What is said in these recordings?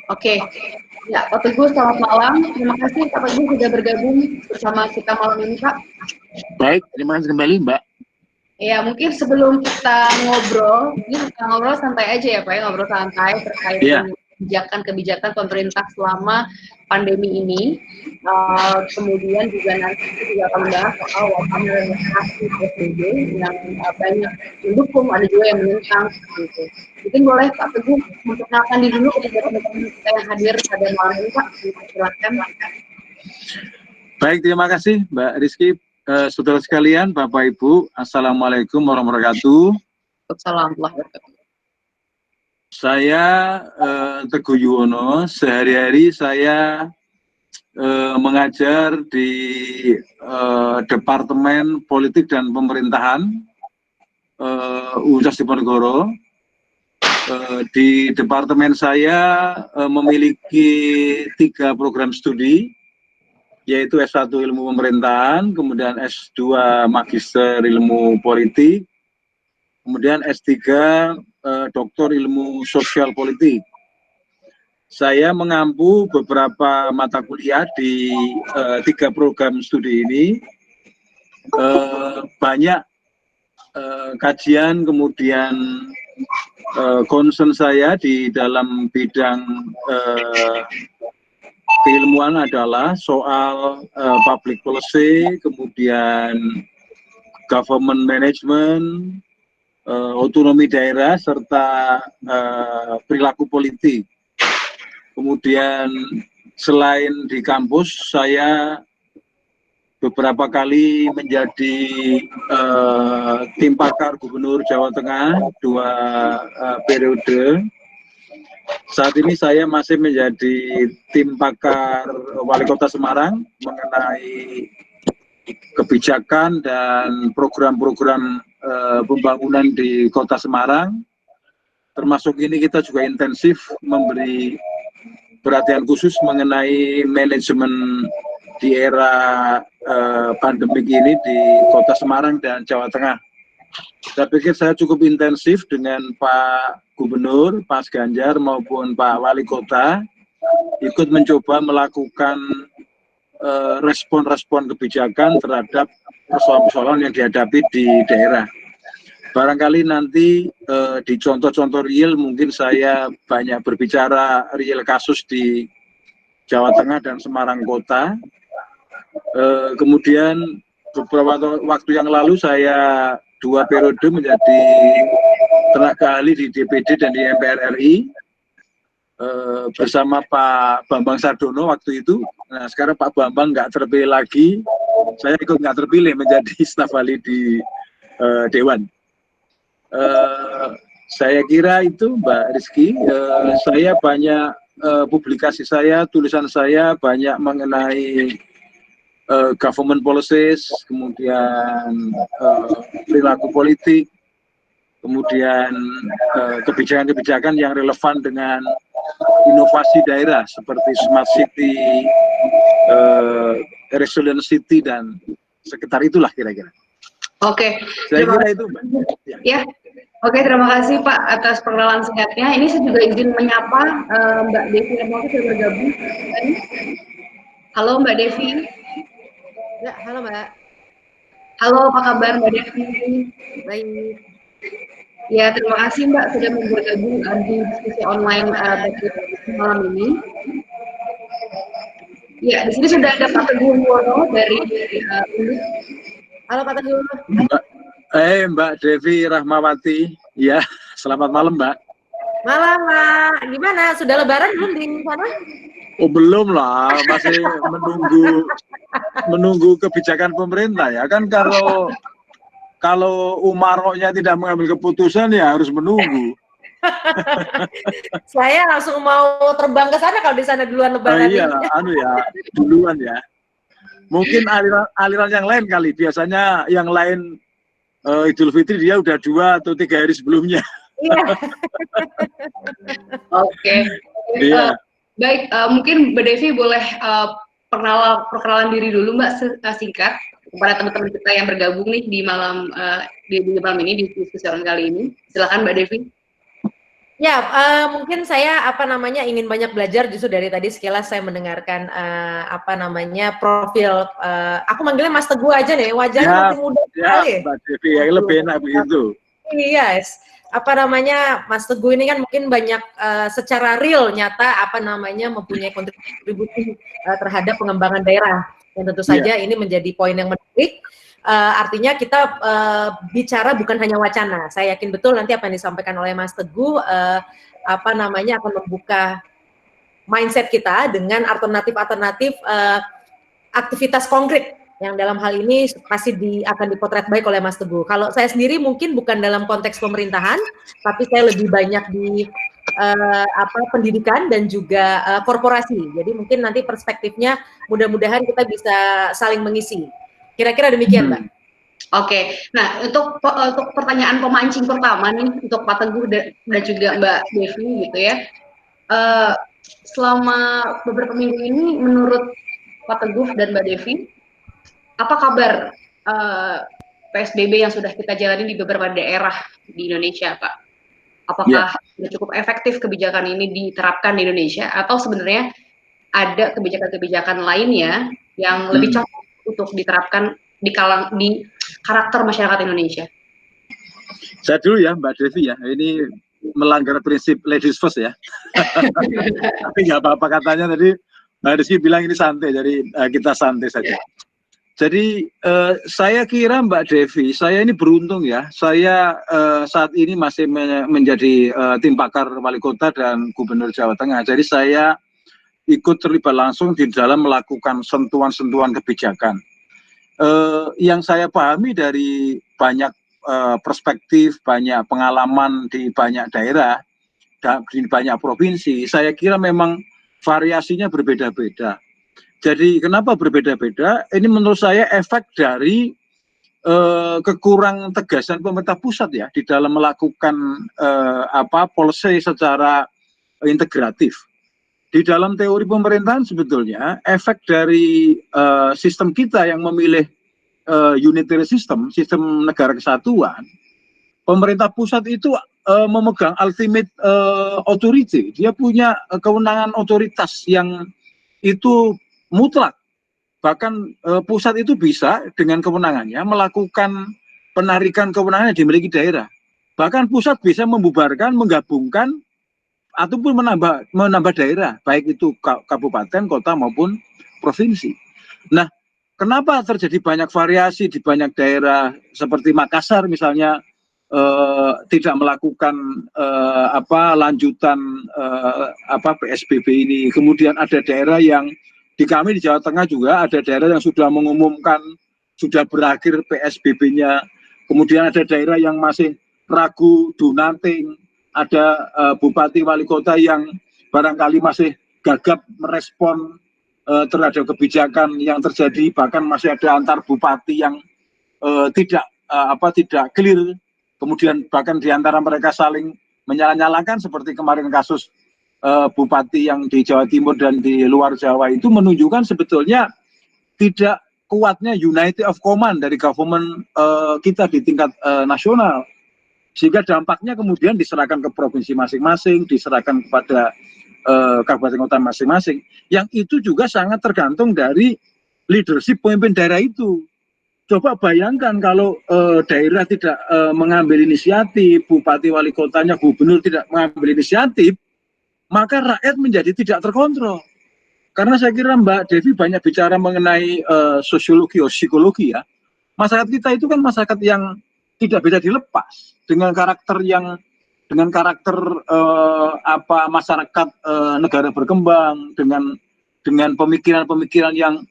Oke, ya Pak Teguh selamat malam. Terima kasih Pak Teguh sudah bergabung bersama kita malam ini Pak. Baik, terima kasih kembali Mbak. Ya mungkin sebelum kita ngobrol, ini kita ngobrol santai aja ya Pak, ngobrol santai terkait dengan kebijakan-kebijakan pemerintah selama pandemi ini. Kemudian juga nanti kita juga akan membahas soal wacana relaksasi PSBB yang banyak mendukung, ada juga yang menentang gitu. Mungkin boleh Pak Teguh memperkenalkan diri dulu kepada teman-teman kita yang hadir pada malam ini Pak, silakan. Baik, terima kasih Mbak Rizky. Saudara sekalian, Bapak Ibu, Assalamualaikum warahmatullahi wabarakatuh. Assalamualaikum. Saya Teguh Yuwono. Sehari-hari saya mengajar di Departemen Politik dan Pemerintahan Universitas Diponegoro. Di departemen saya memiliki 3 program studi, yaitu S1 Ilmu Pemerintahan, kemudian S2 Magister Ilmu Politik, kemudian S3 Doktor Ilmu Sosial Politik. Saya mengampu beberapa mata kuliah di 3 program studi ini. Banyak kajian, kemudian concern saya di dalam bidang keilmuan adalah soal public policy, kemudian government management, otonomi daerah, serta perilaku politik. Kemudian selain di kampus, saya beberapa kali menjadi tim pakar Gubernur Jawa Tengah 2 periode. Saat ini saya masih menjadi tim pakar Wali Kota Semarang mengenai kebijakan dan program-program pembangunan di Kota Semarang. Termasuk ini kita juga intensif memberi perhatian khusus mengenai manajemen di era pandemik ini di Kota Semarang dan Jawa Tengah. Saya pikir saya cukup intensif dengan Pak Gubernur, Pak Ganjar maupun Pak Wali Kota ikut mencoba melakukan respon-respon kebijakan terhadap persoalan-persoalan yang dihadapi di daerah. Barangkali nanti di contoh-contoh real mungkin saya banyak berbicara real kasus di Jawa Tengah dan Semarang Kota. Kemudian beberapa waktu yang lalu saya 2 periode menjadi tenaga ahli di DPD dan di MPR RI bersama Pak Bambang Sardono waktu itu. Nah sekarang Pak Bambang nggak terpilih lagi, saya ikut nggak terpilih menjadi staf ahli di Dewan. Saya kira itu Mbak Rizky. Saya banyak publikasi saya, tulisan saya banyak mengenai government policies, kemudian perilaku politik, kemudian kebijakan-kebijakan yang relevan dengan inovasi daerah seperti smart city, resilient city, dan sekitar itulah kira-kira. Oke, saya kira itu Mbak. Ya, oke, terima kasih Pak atas perkenalan singkatnya. Ini saya juga izin menyapa Mbak Devi yang mau sudah bergabung. Halo Mbak Devi. Ya, halo Mbak. Halo, apa kabar Mbak Devi? Baik. Ya, terima kasih Mbak sudah bergabung di diskusi online malam ini. Ya, di sini sudah ada Pak Teguh Yuwono dari Undip. Halo Pak Teguh. Mbak Devi Rahmawati, ya, selamat malam Mbak. Malam Mbak, gimana? Sudah lebaran belum di sana? Oh belum lah, masih menunggu kebijakan pemerintah ya kan. Kalau Umaroknya tidak mengambil keputusan ya harus menunggu. Saya langsung mau terbang ke sana kalau di sana duluan lebaran. Iya, duluan ya. Mungkin aliran yang lain kali. Biasanya yang lain Idul Fitri dia udah 2 atau 3 hari sebelumnya. Iya. Oke. Iya. Baik, mungkin Mbak Devi boleh perkenalan diri dulu Mbak singkat kepada teman-teman kita yang bergabung nih di malam ini di diskusi kali ini. Silakan Mbak Devi. Ya, mungkin saya ingin banyak belajar justru dari tadi sekilas saya mendengarkan profil aku manggilnya Mas Teguh aja nih, wajahnya Ya, masih muda ya sekali. Mbak Devi, ya lebih enak begitu. Yes. Mas Teguh ini kan mungkin banyak secara real nyata mempunyai kontribusi terhadap pengembangan daerah. Dan tentu saja ini menjadi poin yang menarik. Artinya kita bicara bukan hanya wacana. Saya yakin betul nanti apa yang disampaikan oleh Mas Teguh akan membuka mindset kita dengan alternatif-alternatif aktivitas konkret yang dalam hal ini pasti akan dipotret baik oleh Mas Teguh. Kalau saya sendiri mungkin bukan dalam konteks pemerintahan, tapi saya lebih banyak di pendidikan dan juga korporasi. Jadi mungkin nanti perspektifnya mudah-mudahan kita bisa saling mengisi. Kira-kira demikian, Mbak. Oke, nah untuk pertanyaan pemancing pertama nih untuk Pak Teguh dan juga Mbak Devi gitu ya. Selama beberapa minggu ini menurut Pak Teguh dan Mbak Devi, apa kabar PSBB yang sudah kita jalani di beberapa daerah di Indonesia, Pak? Apakah sudah cukup efektif kebijakan ini diterapkan di Indonesia atau sebenarnya ada kebijakan-kebijakan lainnya yang lebih cocok untuk diterapkan di karakter masyarakat Indonesia? Saya dulu ya Mbak Devi ya, ini melanggar prinsip ladies first ya. Tapi nggak apa-apa, katanya tadi Mbak Rizky bilang ini santai, jadi kita santai saja. Jadi saya kira Mbak Devi, saya ini beruntung ya, saya saat ini masih menjadi tim pakar wali kota dan gubernur Jawa Tengah. Jadi saya ikut terlibat langsung di dalam melakukan sentuhan-sentuhan kebijakan. Yang saya pahami dari banyak perspektif, banyak pengalaman di banyak daerah, di banyak provinsi, saya kira memang variasinya berbeda-beda. Jadi kenapa berbeda-beda? Ini menurut saya efek dari kekurang tegasan pemerintah pusat ya di dalam melakukan policy secara integratif. Di dalam teori pemerintahan sebetulnya efek dari sistem kita yang memilih unitary system, sistem negara kesatuan, pemerintah pusat itu memegang ultimate authority. Dia punya kewenangan otoritas yang itu mutlak. Bahkan pusat itu bisa dengan kewenangannya melakukan penarikan kewenangan yang dimiliki daerah. Bahkan pusat bisa membubarkan, menggabungkan, ataupun menambah daerah, baik itu kabupaten, kota maupun provinsi. Nah, kenapa terjadi banyak variasi di banyak daerah seperti Makassar misalnya tidak melakukan lanjutan PSBB ini. Kemudian ada daerah yang di kami di Jawa Tengah juga ada daerah yang sudah mengumumkan sudah berakhir PSBB-nya. Kemudian ada daerah yang masih ragu, do nothing. Ada bupati wali kota yang barangkali masih gagap merespon terhadap kebijakan yang terjadi, bahkan masih ada antar bupati yang tidak clear. Kemudian bahkan di antara mereka saling menyala-nyalakan seperti kemarin kasus bupati yang di Jawa Timur dan di luar Jawa itu menunjukkan sebetulnya tidak kuatnya unity of command dari government kita di tingkat nasional, sehingga dampaknya kemudian diserahkan ke provinsi masing-masing, diserahkan kepada kabupaten kota masing-masing, yang itu juga sangat tergantung dari leadership pemimpin daerah itu. Coba bayangkan kalau daerah tidak mengambil inisiatif, bupati wali kotanya, gubernur tidak mengambil inisiatif, maka rakyat menjadi tidak terkontrol. Karena saya kira Mbak Devi banyak bicara mengenai sosiologi atau psikologi ya. Masyarakat kita itu kan masyarakat yang tidak bisa dilepas dengan karakter masyarakat negara berkembang, dengan pemikiran-pemikiran yang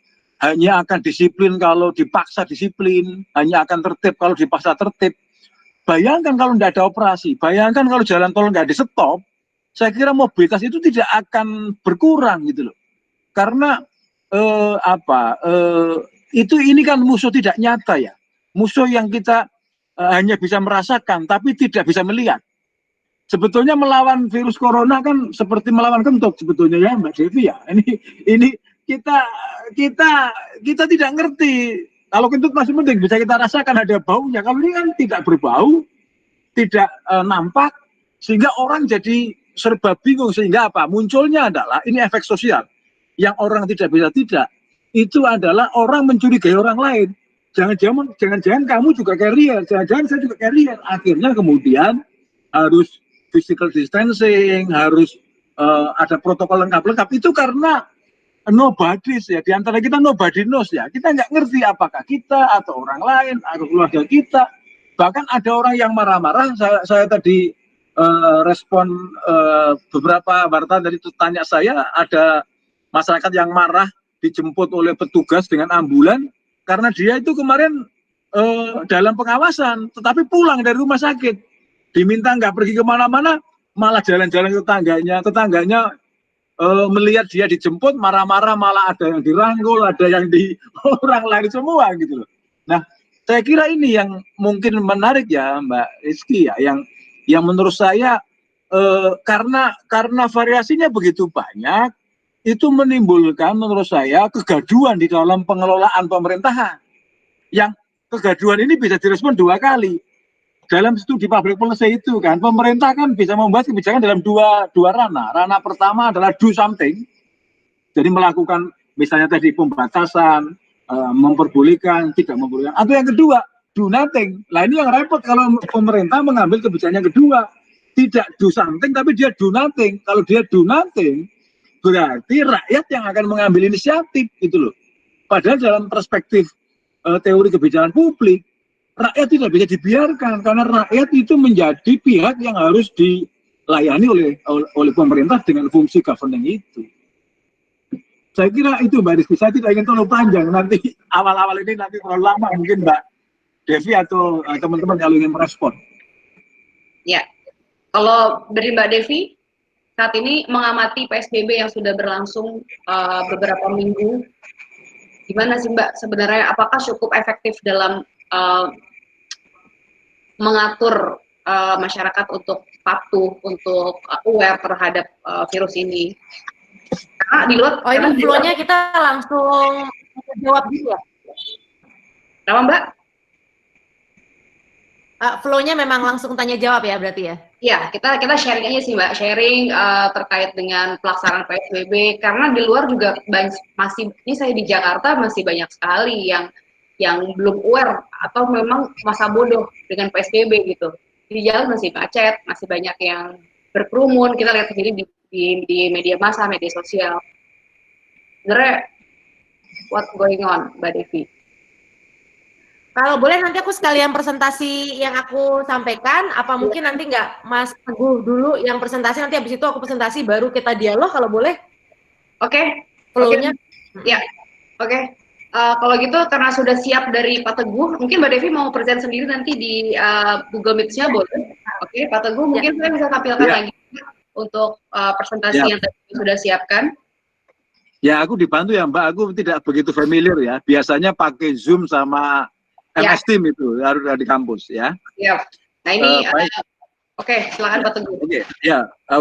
hanya akan disiplin kalau dipaksa disiplin, hanya akan tertib kalau dipaksa tertib. Bayangkan kalau tidak ada operasi, bayangkan kalau jalan tol nggak di stop, saya kira mobilitas itu tidak akan berkurang gitu loh. Karena ini kan musuh tidak nyata ya, musuh yang kita hanya bisa merasakan tapi tidak bisa melihat. Sebetulnya melawan virus corona kan seperti melawan kentut sebetulnya ya Mbak Devi ya. Ini kita tidak ngerti. Kalau kentut masih penting bisa kita rasakan ada baunya. Kalau ini kan tidak berbau, tidak nampak, Sehingga orang jadi serba bingung, sehingga apa? Munculnya adalah ini efek sosial. Yang orang tidak bisa tidak, itu adalah orang mencurigai orang lain. Jangan-jangan kamu juga carrier, jangan-jangan saya juga carrier. Akhirnya kemudian harus physical distancing, harus ada protokol lengkap-lengkap. Itu karena nobodies ya, di antara kita nobody knows ya. Kita nggak ngerti apakah kita atau orang lain atau keluarga kita. Bahkan ada orang yang marah-marah. Saya tadi respon beberapa wartawan tadi tanya saya, ada masyarakat yang marah dijemput oleh petugas dengan ambulan karena dia itu kemarin dalam pengawasan, tetapi pulang dari rumah sakit, diminta nggak pergi kemana-mana, malah jalan-jalan ke tetangganya melihat dia dijemput, marah-marah, malah ada yang dirangkul, ada yang di orang lain semua gitu loh. Nah, saya kira ini yang mungkin menarik ya Mbak Rizky ya, yang menurut saya karena variasinya begitu banyak, itu menimbulkan menurut saya kegaduhan di dalam pengelolaan pemerintahan. Yang kegaduhan ini bisa direspon dua kali. Dalam studi public policy itu kan, pemerintah kan bisa membuat kebijakan dalam dua ranah. Ranah pertama adalah do something, jadi melakukan misalnya tadi pembatasan, memperbolehkan, tidak memperbolehkan. Atau yang kedua, do nothing. Nah ini yang repot kalau pemerintah mengambil kebijakan yang kedua, tidak do something tapi dia do nothing. Kalau dia do nothing, berarti rakyat yang akan mengambil inisiatif gitu loh. Padahal dalam perspektif teori kebijakan publik, rakyat tidak bisa dibiarkan karena rakyat itu menjadi pihak yang harus dilayani oleh pemerintah dengan fungsi governing itu. Saya kira itu Mbak Rizky, saya tidak ingin terlalu panjang, nanti awal-awal ini nanti terlalu lama, mungkin Mbak Devi atau teman-teman kalau ingin merespon. Ya, kalau dari Mbak Devi, saat ini mengamati PSBB yang sudah berlangsung beberapa minggu, gimana sih Mbak sebenarnya, apakah cukup efektif dalam mengatur masyarakat untuk patuh, untuk aware terhadap virus ini? Karena di luar, ini flow-nya kita langsung jawab dulu ya. Kenapa Mbak? Flow-nya memang langsung tanya jawab ya berarti ya? Iya, kita sharing aja sih Mbak, sharing terkait dengan pelaksanaan PSBB, karena di luar juga masih, ini saya di Jakarta masih banyak sekali yang belum aware atau memang masa bodoh dengan PSBB gitu. Di jalan masih macet, masih banyak yang berkerumun, kita lihat sendiri di media massa, media sosial. Sebenarnya, what going on, Mbak Devi? Kalau boleh nanti aku sekalian presentasi yang aku sampaikan, apa mungkin nanti nggak Mas Teguh dulu yang presentasi, nanti habis itu aku presentasi baru kita dialog kalau boleh? Oke. Flow-nya? Ya, oke. Kalau gitu karena sudah siap dari Pak Teguh, mungkin Mbak Devi mau present sendiri nanti di Google Meet-nya boleh? Oke, Pak Teguh mungkin saya bisa tampilkan lagi untuk presentasi yang tadi sudah siapkan. Ya, aku dibantu ya Mbak, aku tidak begitu familiar ya. Biasanya pakai Zoom sama MS Team itu harus di kampus ya. Iya. Nah ini oke, silakan Pak Teguh.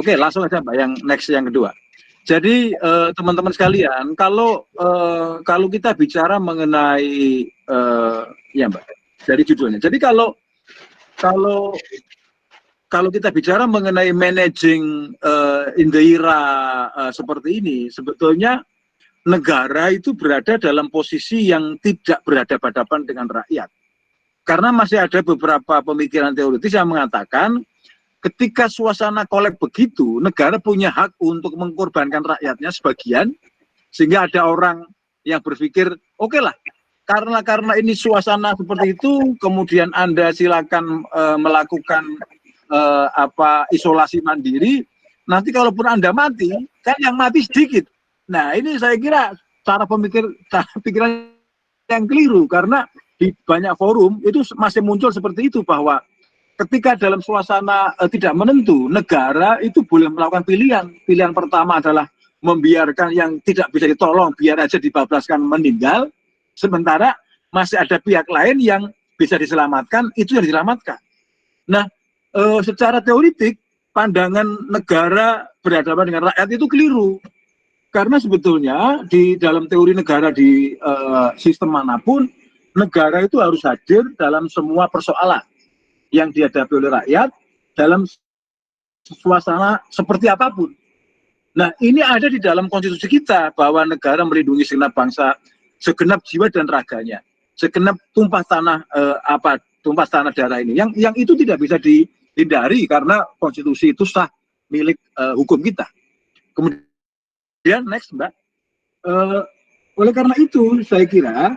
Oke, langsung aja Mbak yang next yang kedua. Jadi teman-teman sekalian, kalau kita bicara mengenai ya Mbak, dari judulnya. Jadi kalau kita bicara mengenai managing in the era seperti ini, sebetulnya negara itu berada dalam posisi yang tidak berhadapan-hadapan dengan rakyat. Karena masih ada beberapa pemikiran teoritis yang mengatakan ketika suasana kolek begitu, negara punya hak untuk mengorbankan rakyatnya sebagian, sehingga ada orang yang berpikir, oke lah, karena ini suasana seperti itu, kemudian Anda silakan melakukan isolasi mandiri, nanti kalaupun Anda mati, kan yang mati sedikit. Nah ini saya kira cara pikiran yang keliru, karena di banyak forum itu masih muncul seperti itu, bahwa ketika dalam suasana tidak menentu, negara itu boleh melakukan pilihan. Pilihan pertama adalah membiarkan yang tidak bisa ditolong, biar aja dibablaskan meninggal, sementara masih ada pihak lain yang bisa diselamatkan, itu yang diselamatkan. Nah, secara teoritik, pandangan negara berhadapan dengan rakyat itu keliru. Karena sebetulnya di dalam teori negara di sistem manapun, negara itu harus hadir dalam semua persoalan yang dihadapi oleh rakyat dalam suasana seperti apapun. Nah, ini ada di dalam konstitusi kita bahwa negara melindungi segenap bangsa, segenap jiwa dan raganya, segenap tumpah tanah tumpah tanah darah ini. Yang itu tidak bisa dihindari karena konstitusi itu sah milik hukum kita. Kemudian next, Mbak. Oleh karena itu saya kira,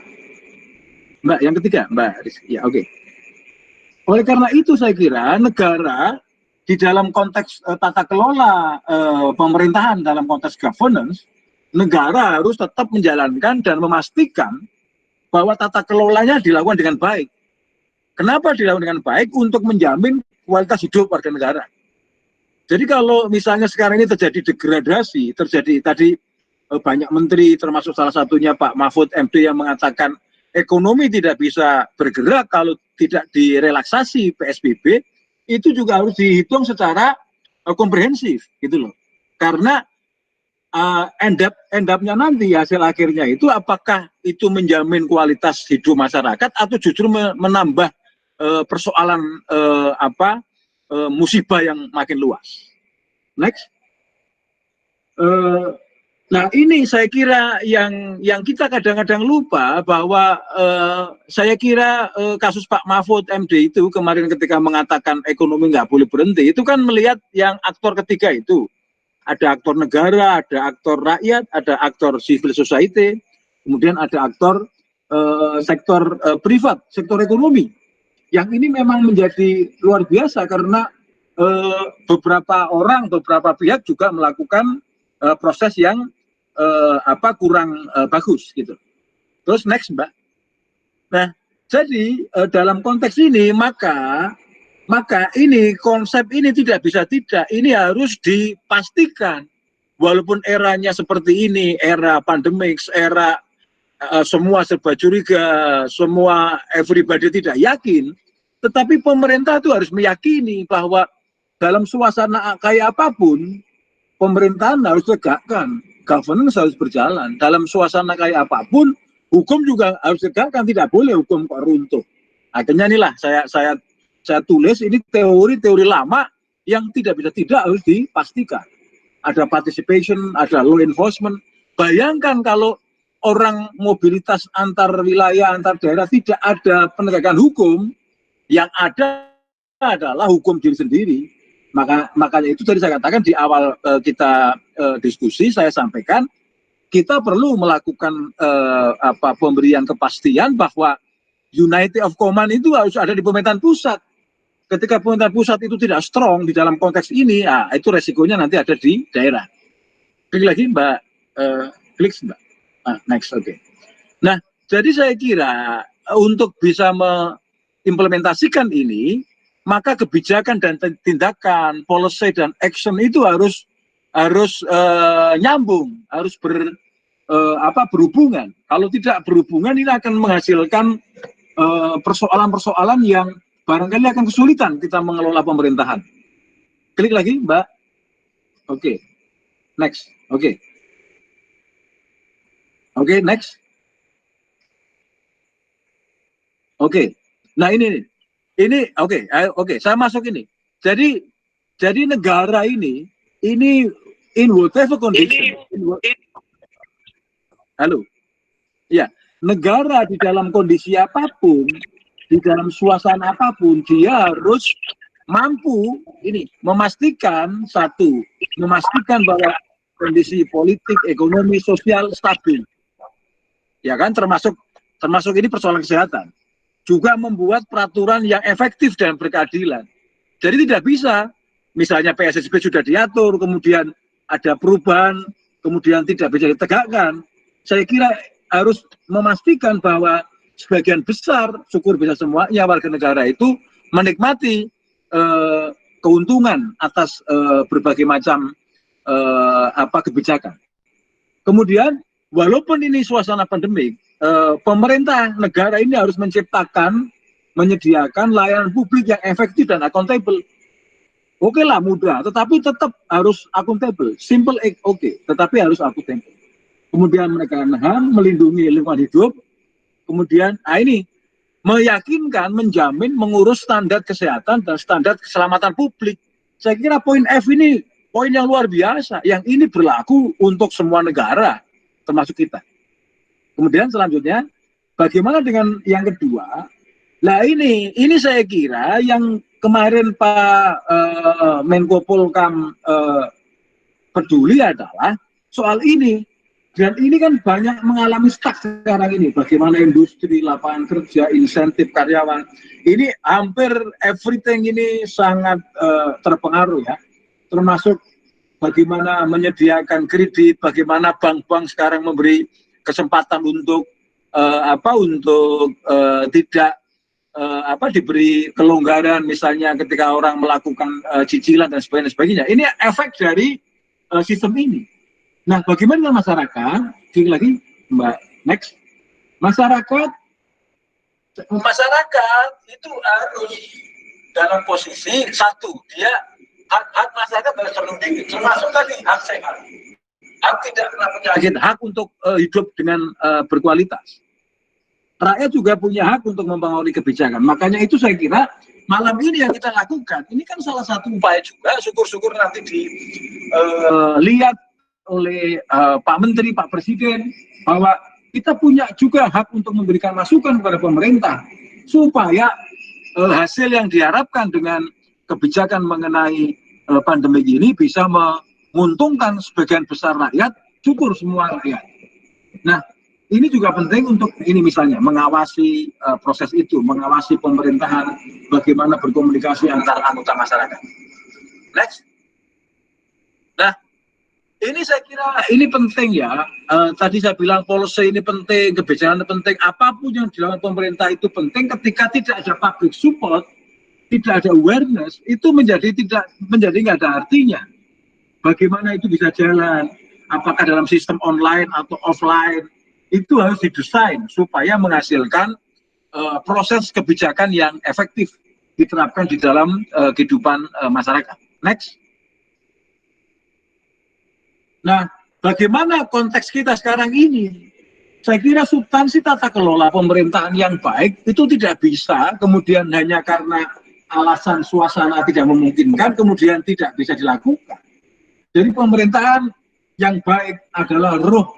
Mbak, yang ketiga, Mbak, ya oke. Oleh karena itu saya kira negara di dalam konteks tata kelola pemerintahan, dalam konteks governance, negara harus tetap menjalankan dan memastikan bahwa tata kelolanya dilakukan dengan baik. Kenapa dilakukan dengan baik? Untuk menjamin kualitas hidup warga negara. Jadi kalau misalnya sekarang ini terjadi degradasi, terjadi tadi banyak menteri, termasuk salah satunya Pak Mahfud MD yang mengatakan ekonomi tidak bisa bergerak kalau tidak direlaksasi PSBB, itu juga harus dihitung secara komprehensif, gitu loh. Karena end up-nya nanti hasil akhirnya itu apakah itu menjamin kualitas hidup masyarakat atau justru menambah persoalan musibah yang makin luas. Next. Nah ini saya kira yang kita kadang-kadang lupa bahwa saya kira kasus Pak Mahfud MD itu kemarin ketika mengatakan ekonomi nggak boleh berhenti, itu kan melihat yang aktor ketiga itu. Ada aktor negara, ada aktor rakyat, ada aktor civil society, kemudian ada aktor sektor privat, sektor ekonomi. Yang ini memang menjadi luar biasa karena beberapa orang, beberapa pihak juga melakukan proses yang kurang bagus gitu. Terus next, Mbak. Nah, jadi dalam konteks ini maka ini konsep ini tidak bisa tidak, ini harus dipastikan walaupun eranya seperti ini, era pandemik, era semua serba curiga, semua everybody tidak yakin, tetapi pemerintah itu harus meyakini bahwa dalam suasana kayak apapun pemerintahan harus tegakkan, governance harus berjalan. Dalam suasana kayak apapun, hukum juga harus tegakkan, tidak boleh hukum kok runtuh. Akhirnya inilah saya tulis ini teori-teori lama yang tidak bisa tidak harus dipastikan. Ada participation, ada law enforcement. Bayangkan kalau orang mobilitas antar wilayah, antar daerah tidak ada penegakan hukum, yang ada adalah hukum diri sendiri. Makanya itu tadi saya katakan di awal kita diskusi, saya sampaikan kita perlu melakukan pemberian kepastian bahwa unity of command itu harus ada di pemerintahan pusat. Ketika pemerintahan pusat itu tidak strong di dalam konteks ini, itu resikonya nanti ada di daerah. Klik lagi Mbak, klik Mbak. Next, oke. Nah, jadi saya kira untuk bisa mengimplementasikan ini, maka kebijakan dan tindakan, policy dan action itu harus nyambung, harus berhubungan. Kalau tidak berhubungan, ini akan menghasilkan persoalan-persoalan yang barangkali akan kesulitan kita mengelola pemerintahan. Klik lagi, Mbak. Oke. Next. Oke. Oke, next. Oke. Nah, ini oke, saya masuk ini. Jadi negara ini in whatever condition. Halo. Ya, negara di dalam kondisi apapun, di dalam suasana apapun, dia harus mampu memastikan bahwa kondisi politik, ekonomi, sosial stabil. Ya kan, termasuk ini persoalan kesehatan. Juga membuat peraturan yang efektif dan berkeadilan. Jadi tidak bisa, misalnya PSBB sudah diatur, kemudian ada perubahan, kemudian tidak bisa ditegakkan. Saya kira harus memastikan bahwa sebagian besar, syukur bisa semuanya warga negara itu menikmati keuntungan atas berbagai macam kebijakan. Kemudian, walaupun ini suasana pandemik, pemerintah negara ini harus menyediakan layanan publik yang efektif dan akuntabel. Oke lah, mudah, tetapi tetap harus akuntabel. Simple, oke, tetapi harus akuntabel. Kemudian menegakkan HAM, melindungi lingkungan hidup, kemudian ini meyakinkan, menjamin, mengurus standar kesehatan dan standar keselamatan publik. Saya kira poin F ini poin yang luar biasa, yang ini berlaku untuk semua negara, termasuk kita. Kemudian selanjutnya, bagaimana dengan yang kedua? Nah ini saya kira yang kemarin Pak Menko Polhukam peduli adalah soal ini. Dan ini kan banyak mengalami stuck sekarang ini. Bagaimana industri, lapangan kerja, insentif karyawan. Ini hampir everything ini sangat terpengaruh ya. Termasuk bagaimana menyediakan kredit, bagaimana bank-bank sekarang memberi kesempatan untuk tidak diberi kelonggaran, misalnya ketika orang melakukan cicilan dan sebagainya. Ini efek dari sistem ini. Nah, bagaimana dengan masyarakat? Sekali lagi, Mbak, next. Masyarakat itu harus dalam posisi satu, dia hak masyarakat harus terlindungi, termasuk tadi hak sehat, hak tidak kena penyakit, hak untuk hidup dengan berkualitas. Rakyat juga punya hak untuk mempengaruhi kebijakan. Makanya itu saya kira malam ini yang kita lakukan, ini kan salah satu upaya juga, syukur-syukur nanti dilihat oleh Pak Menteri, Pak Presiden, bahwa kita punya juga hak untuk memberikan masukan kepada pemerintah supaya hasil yang diharapkan dengan kebijakan mengenai pandemi ini bisa menguntungkan sebagian besar rakyat, syukur semua rakyat. Nah, ini juga penting untuk ini misalnya mengawasi proses itu, mengawasi pemerintahan, bagaimana berkomunikasi antar anggota masyarakat. Next. Nah, ini saya kira ini penting ya. Tadi saya bilang policy ini penting, kebijakan ini penting. Apapun yang dilakukan pemerintah itu penting. Ketika tidak ada public support, tidak ada awareness, itu menjadi nggak ada artinya. Bagaimana itu bisa jalan? Apakah dalam sistem online atau offline? Itu harus didesain supaya menghasilkan proses kebijakan yang efektif diterapkan di dalam kehidupan masyarakat. Next. Nah, bagaimana konteks kita sekarang ini? Saya kira substansi tata kelola pemerintahan yang baik itu tidak bisa kemudian hanya karena alasan suasana tidak memungkinkan kemudian tidak bisa dilakukan. Jadi pemerintahan yang baik adalah roh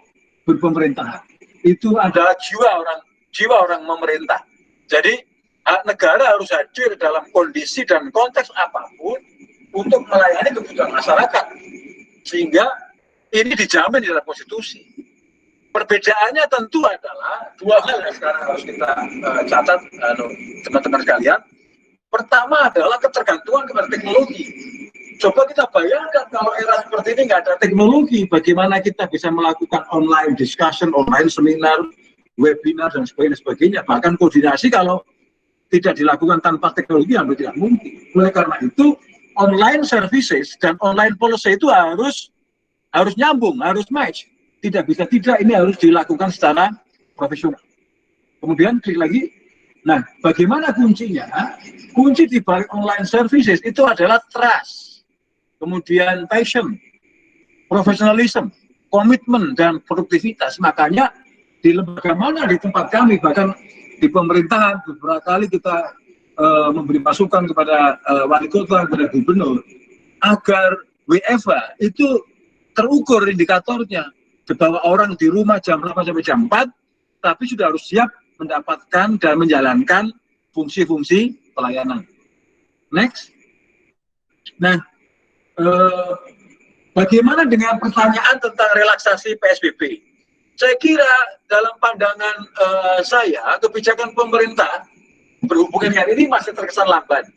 berpemerintahan. Itu adalah jiwa orang memerintah. Jadi negara harus hadir dalam kondisi dan konteks apapun untuk melayani kebutuhan masyarakat. Sehingga ini dijamin di dalam konstitusi. Perbedaannya tentu adalah dua hal yang sekarang harus kita catat, teman-teman sekalian. Pertama adalah ketergantungan kepada teknologi. Coba kita bayangkan kalau era seperti ini nggak ada teknologi, bagaimana kita bisa melakukan online discussion, online seminar, webinar, dan sebagainya. Bahkan koordinasi kalau tidak dilakukan tanpa teknologi hampir tidak mungkin. Oleh karena itu, online services dan online policy itu harus nyambung, harus match. Tidak bisa tidak, ini harus dilakukan secara profesional. Kemudian klik lagi. Nah, bagaimana kuncinya? Kunci di balik online services itu adalah trust, kemudian passion, professionalism, komitmen, dan produktivitas. Makanya di lembaga mana di tempat kami, bahkan di pemerintahan beberapa kali kita memberi masukan kepada wali kota, kepada gubernur, agar WFH itu terukur indikatornya, bahwa orang di rumah jam 8 sampai jam 4, tapi sudah harus siap mendapatkan dan menjalankan fungsi-fungsi pelayanan. Next. Nah, bagaimana dengan pertanyaan tentang relaksasi PSBB? Saya kira dalam pandangan saya, kebijakan pemerintah berhubungan dengan ini masih terkesan lamban.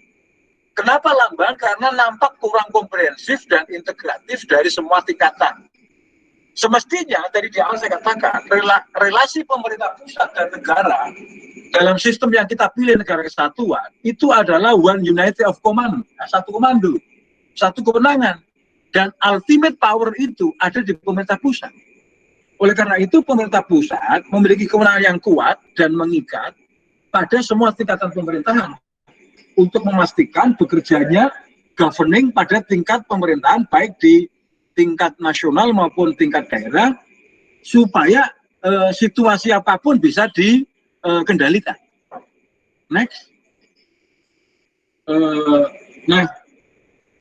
Kenapa lamban? Karena nampak kurang komprehensif dan integratif dari semua tingkatan. Semestinya, tadi di awal saya katakan, relasi pemerintah pusat dan negara dalam sistem yang kita pilih negara kesatuan, itu adalah one unity of command, satu komando, satu kewenangan. Dan ultimate power itu ada di pemerintah pusat. Oleh karena itu, pemerintah pusat memiliki kewenangan yang kuat dan mengikat pada semua tingkatan pemerintahan untuk memastikan bekerjanya governing pada tingkat pemerintahan, baik di tingkat nasional maupun tingkat daerah, supaya situasi apapun bisa dikendalikan. Next. Nah,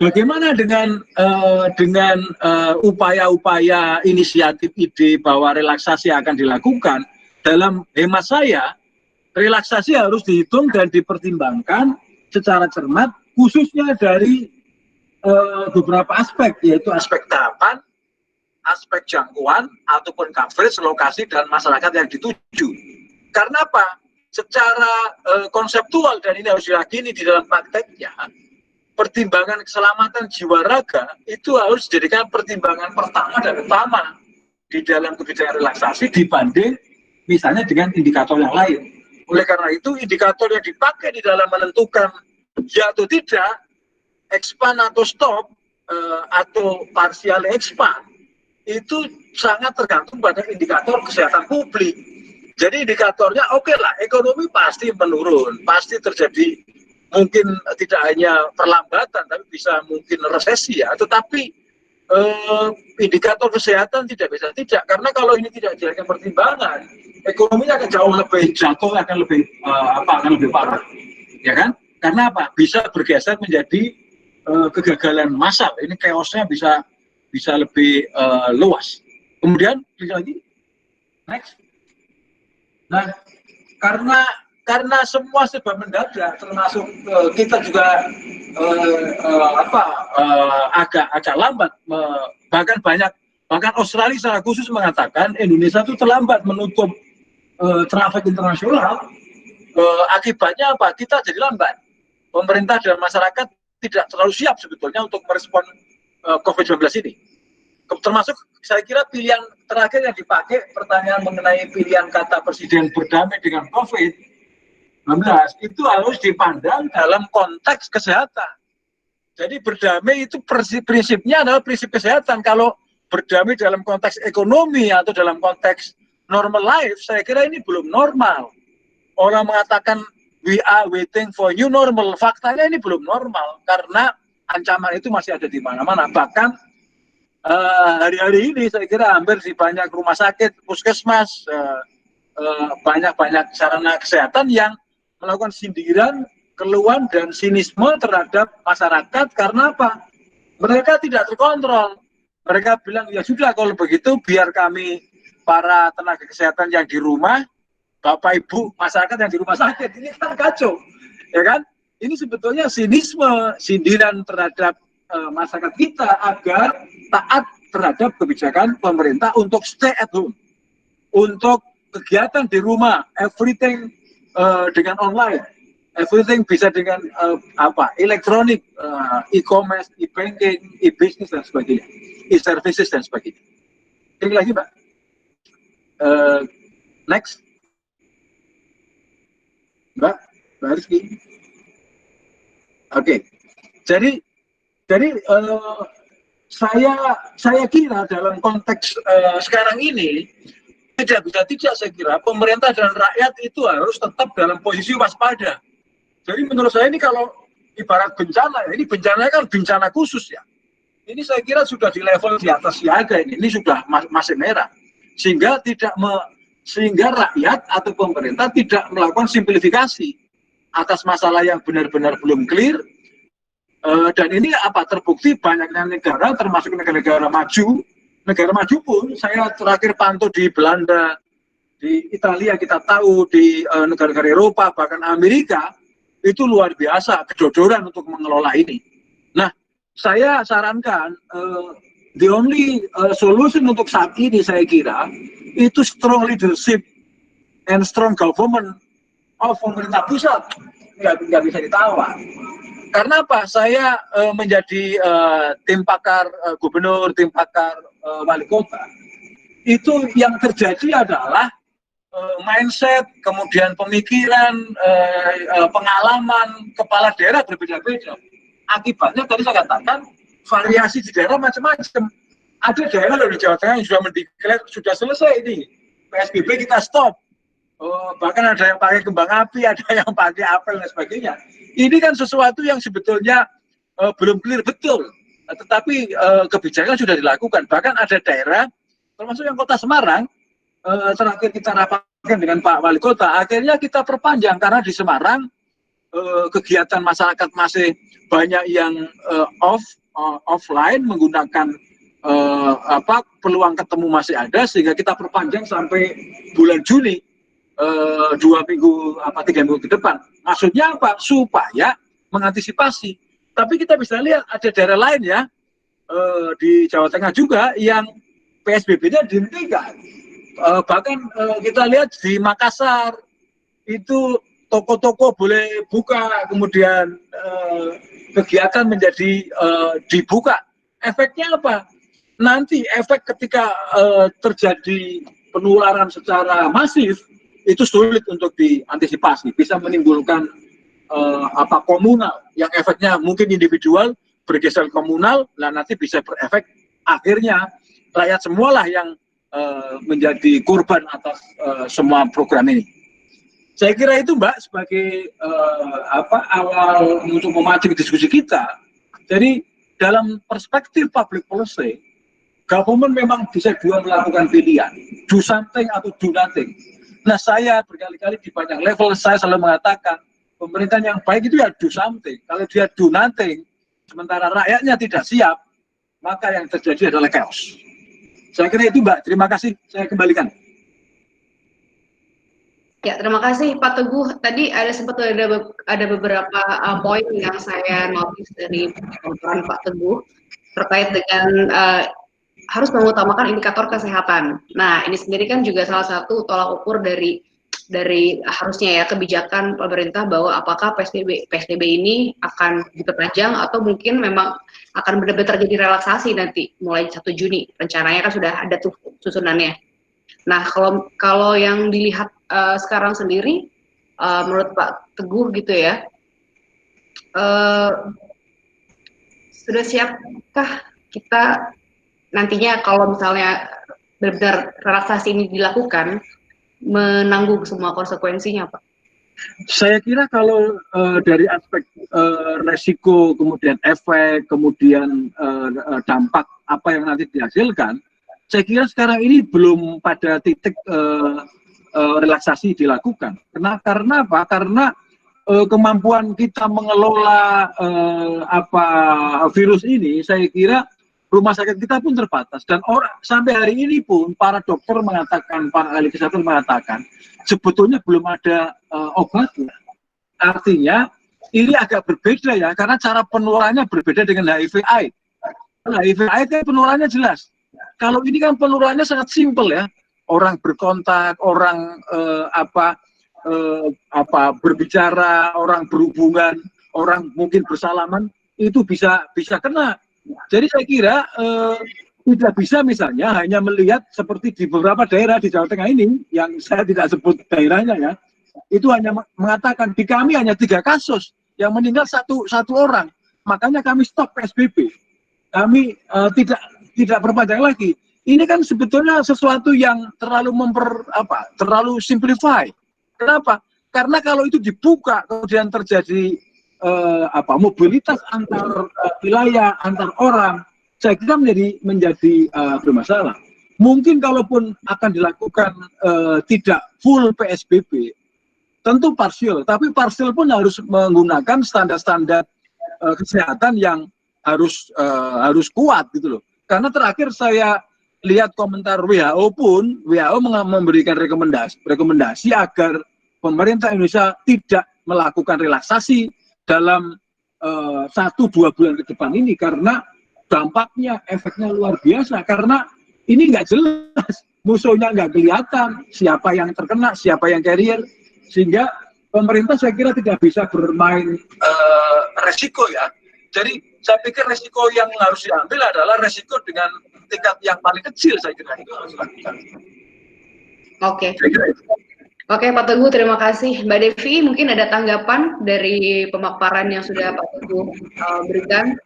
Bagaimana dengan upaya-upaya inisiatif ide bahwa relaksasi akan dilakukan? Dalam hemat saya, relaksasi harus dihitung dan dipertimbangkan secara cermat, khususnya dari beberapa aspek, yaitu aspek tahapan, aspek jangkauan, ataupun coverage, lokasi, dan masyarakat yang dituju. Karena apa? Secara konseptual, dan ini harus diyakini di dalam prakteknya, pertimbangan keselamatan jiwa raga itu harus dijadikan pertimbangan pertama dan utama di dalam kebijakan relaksasi dibanding misalnya dengan indikator yang lain. Oleh karena itu, indikator yang dipakai di dalam menentukan ya atau tidak, expand atau stop, atau partial expand, itu sangat tergantung pada indikator kesehatan publik. Jadi indikatornya oke lah, ekonomi pasti menurun, pasti terjadi mungkin tidak hanya perlambatan, tapi bisa mungkin resesi ya. Tetapi indikator kesehatan tidak bisa tidak, karena kalau ini tidak dijadikan pertimbangan, ekonominya akan jauh lebih jatuh, akan lebih parah, ya kan? Karena apa? Bisa bergeser menjadi kegagalan massal. Ini chaosnya bisa lebih luas. Kemudian lagi, next. Nah, karena semua serba mendadak, termasuk kita juga agak lambat, bahkan Australia secara khusus mengatakan Indonesia itu terlambat menutup traffic internasional. Akibatnya apa? Kita jadi lambat. Pemerintah dan masyarakat tidak terlalu siap sebetulnya untuk merespon COVID-19 ini. Termasuk saya kira pilihan terakhir yang dipakai, pertanyaan mengenai pilihan kata Presiden berdamai dengan COVID-19 itu harus dipandang dalam konteks kesehatan. Jadi berdamai itu prinsipnya adalah prinsip kesehatan. Kalau berdamai dalam konteks ekonomi atau dalam konteks normal life, saya kira ini belum normal. Orang mengatakan we are waiting for new normal, faktanya ini belum normal karena ancaman itu masih ada di mana-mana. Bahkan hari-hari ini saya kira hampir di banyak rumah sakit, puskesmas, banyak sarana kesehatan yang melakukan sindiran, keluhan, dan sinisme terhadap masyarakat. Karena apa? Mereka tidak terkontrol. Mereka bilang, ya sudah kalau begitu biar kami para tenaga kesehatan yang di rumah, Bapak Ibu masyarakat yang di rumah sakit, ini kan kacau, ya kan? Ini sebetulnya sinisme, sindiran terhadap masyarakat kita agar taat terhadap kebijakan pemerintah untuk stay at home, untuk kegiatan di rumah, everything dengan online, everything bisa dengan elektronik, e-commerce, e-banking, e-business dan sebagainya, e-services dan sebagainya. Ini lagi Mbak, next, Mbak Rizky. Oke, jadi saya kira dalam konteks sekarang ini tidak saya kira pemerintah dan rakyat itu harus tetap dalam posisi waspada. Jadi menurut saya ini kalau ibarat bencana, ini bencananya kan bencana khusus ya. Ini saya kira sudah di level di atas siaga ini sudah masih merah, sehingga rakyat atau pemerintah tidak melakukan simplifikasi atas masalah yang benar-benar belum clear. Dan ini terbukti banyaknya negara, termasuk negara maju pun, saya terakhir pantau di Belanda, di Italia, kita tahu di negara-negara Eropa, bahkan Amerika, itu luar biasa kedodoran untuk mengelola ini. Nah, saya sarankan the only solution untuk saat ini saya kira itu strong leadership and strong government of pemerintah pusat. Nggak bisa ditawar. Karena apa? Saya menjadi tim pakar gubernur, tim pakar wali kota. Itu yang terjadi adalah mindset, kemudian pemikiran, pengalaman kepala daerah berbeda-beda. Akibatnya tadi saya katakan variasi di daerah macam-macam. Ada daerah di Jawa Tengah yang sudah mendeklarasi sudah selesai ini PSBB kita stop. Bahkan ada yang pakai kembang api, ada yang pakai apel dan sebagainya. Ini kan sesuatu yang sebetulnya belum clear betul, tetapi kebijakan sudah dilakukan. Bahkan ada daerah, termasuk yang kota Semarang, terakhir kita rapatkan dengan Pak Wali Kota, akhirnya kita perpanjang karena di Semarang kegiatan masyarakat masih banyak yang offline menggunakan peluang ketemu masih ada, sehingga kita perpanjang sampai bulan Juni, 2 minggu 3 minggu ke depan. Maksudnya apa? Supaya mengantisipasi. Tapi kita bisa lihat ada daerah lain ya, di Jawa Tengah juga yang PSBB-nya dihentikan. Bahkan kita lihat di Makassar itu toko-toko boleh buka, kemudian kegiatan menjadi dibuka. Efeknya apa? Nanti efek ketika terjadi penularan secara masif itu sulit untuk diantisipasi, bisa menimbulkan komunal yang efeknya mungkin individual bergeser komunal, nah nanti bisa berefek akhirnya rakyat semualah yang menjadi korban atas semua program ini. Saya kira itu Mbak sebagai awal untuk memancing diskusi kita. Jadi dalam perspektif public policy, government memang bisa dua melakukan pilihan, do something atau do nothing. Nah saya berkali-kali di banyak level saya selalu mengatakan pemerintahan yang baik itu ya do something. Kalau dia do nothing, sementara rakyatnya tidak siap, maka yang terjadi adalah chaos. Saya kira itu Mbak, terima kasih, saya kembalikan. Ya, terima kasih Pak Teguh. Tadi ada beberapa poin yang saya notice dari pemaparan Pak Teguh terkait dengan harus mengutamakan indikator kesehatan. Nah, ini sendiri kan juga salah satu tolak ukur dari harusnya ya kebijakan pemerintah bahwa apakah PSBB ini akan diperpanjang atau mungkin memang akan benar-benar terjadi relaksasi nanti mulai 1 Juni. Rencananya kan sudah ada tuh susunannya. Nah, kalau yang dilihat sekarang sendiri, menurut Pak Teguh gitu ya, sudah siapkah kita nantinya kalau misalnya benar-benar relaksasi ini dilakukan, menanggung semua konsekuensinya, Pak? Saya kira kalau dari aspek resiko, kemudian efek, kemudian dampak apa yang nanti dihasilkan, saya kira sekarang ini belum pada titik relaksasi dilakukan. Karena apa? Karena kemampuan kita mengelola virus ini, saya kira rumah sakit kita pun terbatas, dan sampai hari ini pun para dokter mengatakan, para ahli kesehatan mengatakan sebetulnya belum ada obatnya. Artinya ini agak berbeda ya, karena cara penularannya berbeda dengan HIV/AIDS. HIV/AIDS kan penularannya jelas. Kalau ini kan penularannya sangat simpel ya, orang berkontak, orang berbicara, orang berhubungan, orang mungkin bersalaman, itu bisa kena. Jadi saya kira tidak bisa misalnya hanya melihat seperti di beberapa daerah di Jawa Tengah ini, yang saya tidak sebut daerahnya ya, itu hanya mengatakan di kami hanya 3 kasus, yang meninggal satu orang, makanya kami stop PSBB, kami tidak perpanjang lagi. Ini kan sebetulnya sesuatu yang terlalu terlalu simplify. Kenapa? Karena kalau itu dibuka kemudian terjadi mobilitas antar wilayah, antar orang, saya kira menjadi bermasalah. Mungkin kalaupun akan dilakukan tidak full PSBB, tentu parsial, tapi parsial pun harus menggunakan standar-standar kesehatan yang harus kuat gitu loh. Karena terakhir saya lihat komentar WHO pun, WHO memberikan rekomendasi agar pemerintah Indonesia tidak melakukan relaksasi dalam 1-2 bulan ke depan ini, karena dampaknya, efeknya luar biasa, karena ini nggak jelas, musuhnya nggak kelihatan, siapa yang terkena, siapa yang carrier, sehingga pemerintah saya kira tidak bisa bermain resiko ya. Jadi saya pikir resiko yang harus diambil adalah resiko dengan tingkat yang paling kecil, saya kira itu harus dilakukan. Oke. Oke, Pak Teguh, terima kasih. Mbak Devi, mungkin ada tanggapan dari pemaparan yang sudah Pak Teguh berikan?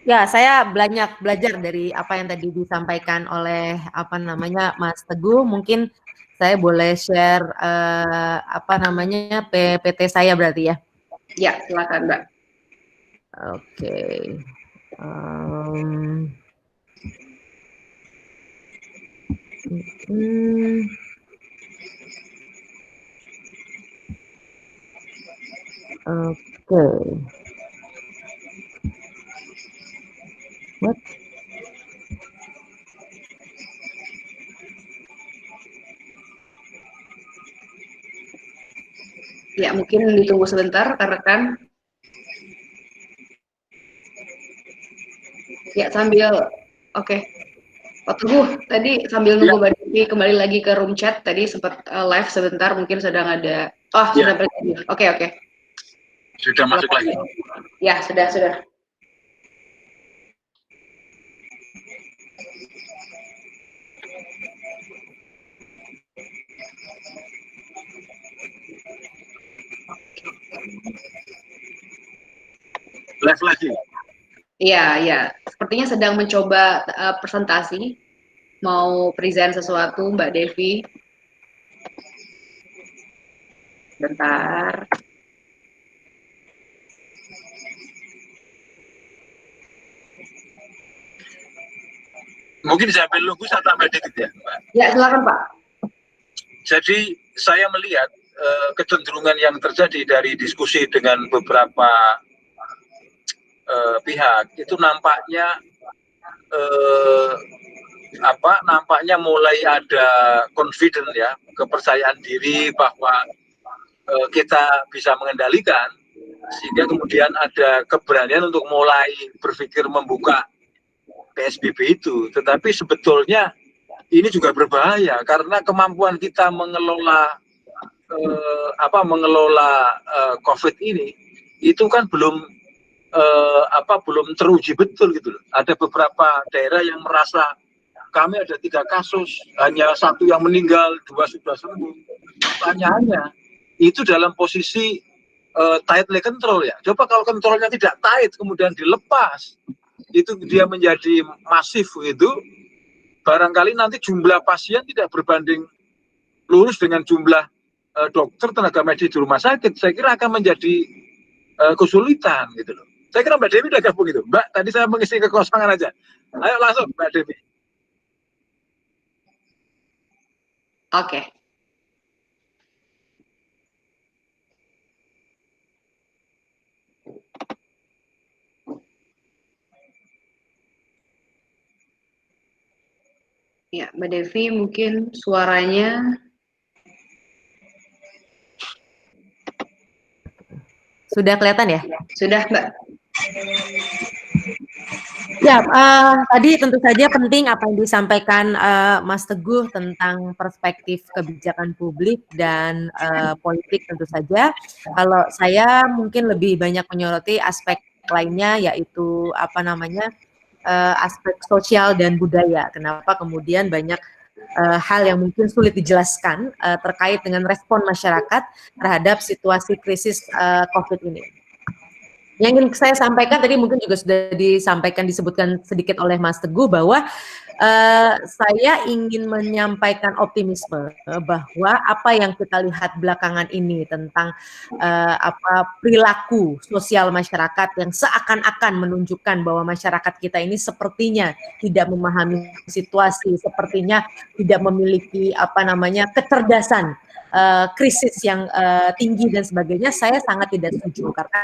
Ya, saya banyak belajar dari apa yang tadi disampaikan oleh Mas Teguh. Mungkin saya boleh share PPT saya berarti ya. Ya, silakan Mbak. Oke. Oke. What? Ya, mungkin ditunggu sebentar, rekan-rekan. Ya, sambil, oke. Pak Teguh, tadi sambil nunggu Mbak Devi kembali lagi ke room chat, tadi sempat live sebentar, mungkin sedang ada, sudah balik. Oke. Sudah masuk lagi. Ya, sudah. Live lagi. Iya. Sepertinya sedang mencoba presentasi, mau present sesuatu, Mbak Devi. Bentar. Mungkin sambil nunggu saya tambah dikit ya, Mbak. Ya, silakan Pak. Jadi saya melihat kecenderungan yang terjadi dari diskusi dengan beberapa pihak itu nampaknya nampaknya mulai ada confident ya, kepercayaan diri bahwa kita bisa mengendalikan, sehingga kemudian ada keberanian untuk mulai berpikir membuka PSBB itu. Tetapi sebetulnya ini juga berbahaya karena kemampuan kita mengelola COVID ini itu kan belum teruji betul gitu loh. Ada beberapa daerah yang merasa kami ada 3 kasus, hanya 1 yang meninggal, 2 sudah sembuh. Pertanyaannya itu dalam posisi tightly control ya. Coba kalau kontrolnya tidak tight kemudian dilepas, itu dia menjadi masif gitu. Barangkali nanti jumlah pasien tidak berbanding lurus dengan jumlah dokter, tenaga medis di rumah sakit. Saya kira akan menjadi kesulitan gitu loh. Saya kira Mbak Dewi udah gabung itu. Mbak, tadi saya mengisi kekosongan aja. Ayo langsung Mbak Dewi. Oke. Ya, Mbak Devi mungkin suaranya Sudah kelihatan ya? sudah, Mbak. Ya, tadi tentu saja penting apa yang disampaikan Mas Teguh tentang perspektif kebijakan publik dan politik tentu saja. Kalau saya mungkin lebih banyak menyoroti aspek lainnya, yaitu aspek sosial dan budaya. Kenapa kemudian banyak hal yang mungkin sulit dijelaskan terkait dengan respon masyarakat terhadap situasi krisis COVID ini. Yang ingin saya sampaikan tadi mungkin juga sudah disebutkan sedikit oleh Mas Teguh bahwa saya ingin menyampaikan optimisme bahwa apa yang kita lihat belakangan ini tentang perilaku sosial masyarakat yang seakan-akan menunjukkan bahwa masyarakat kita ini sepertinya tidak memahami situasi, sepertinya tidak memiliki kecerdasan krisis yang tinggi dan sebagainya. Saya sangat tidak setuju karena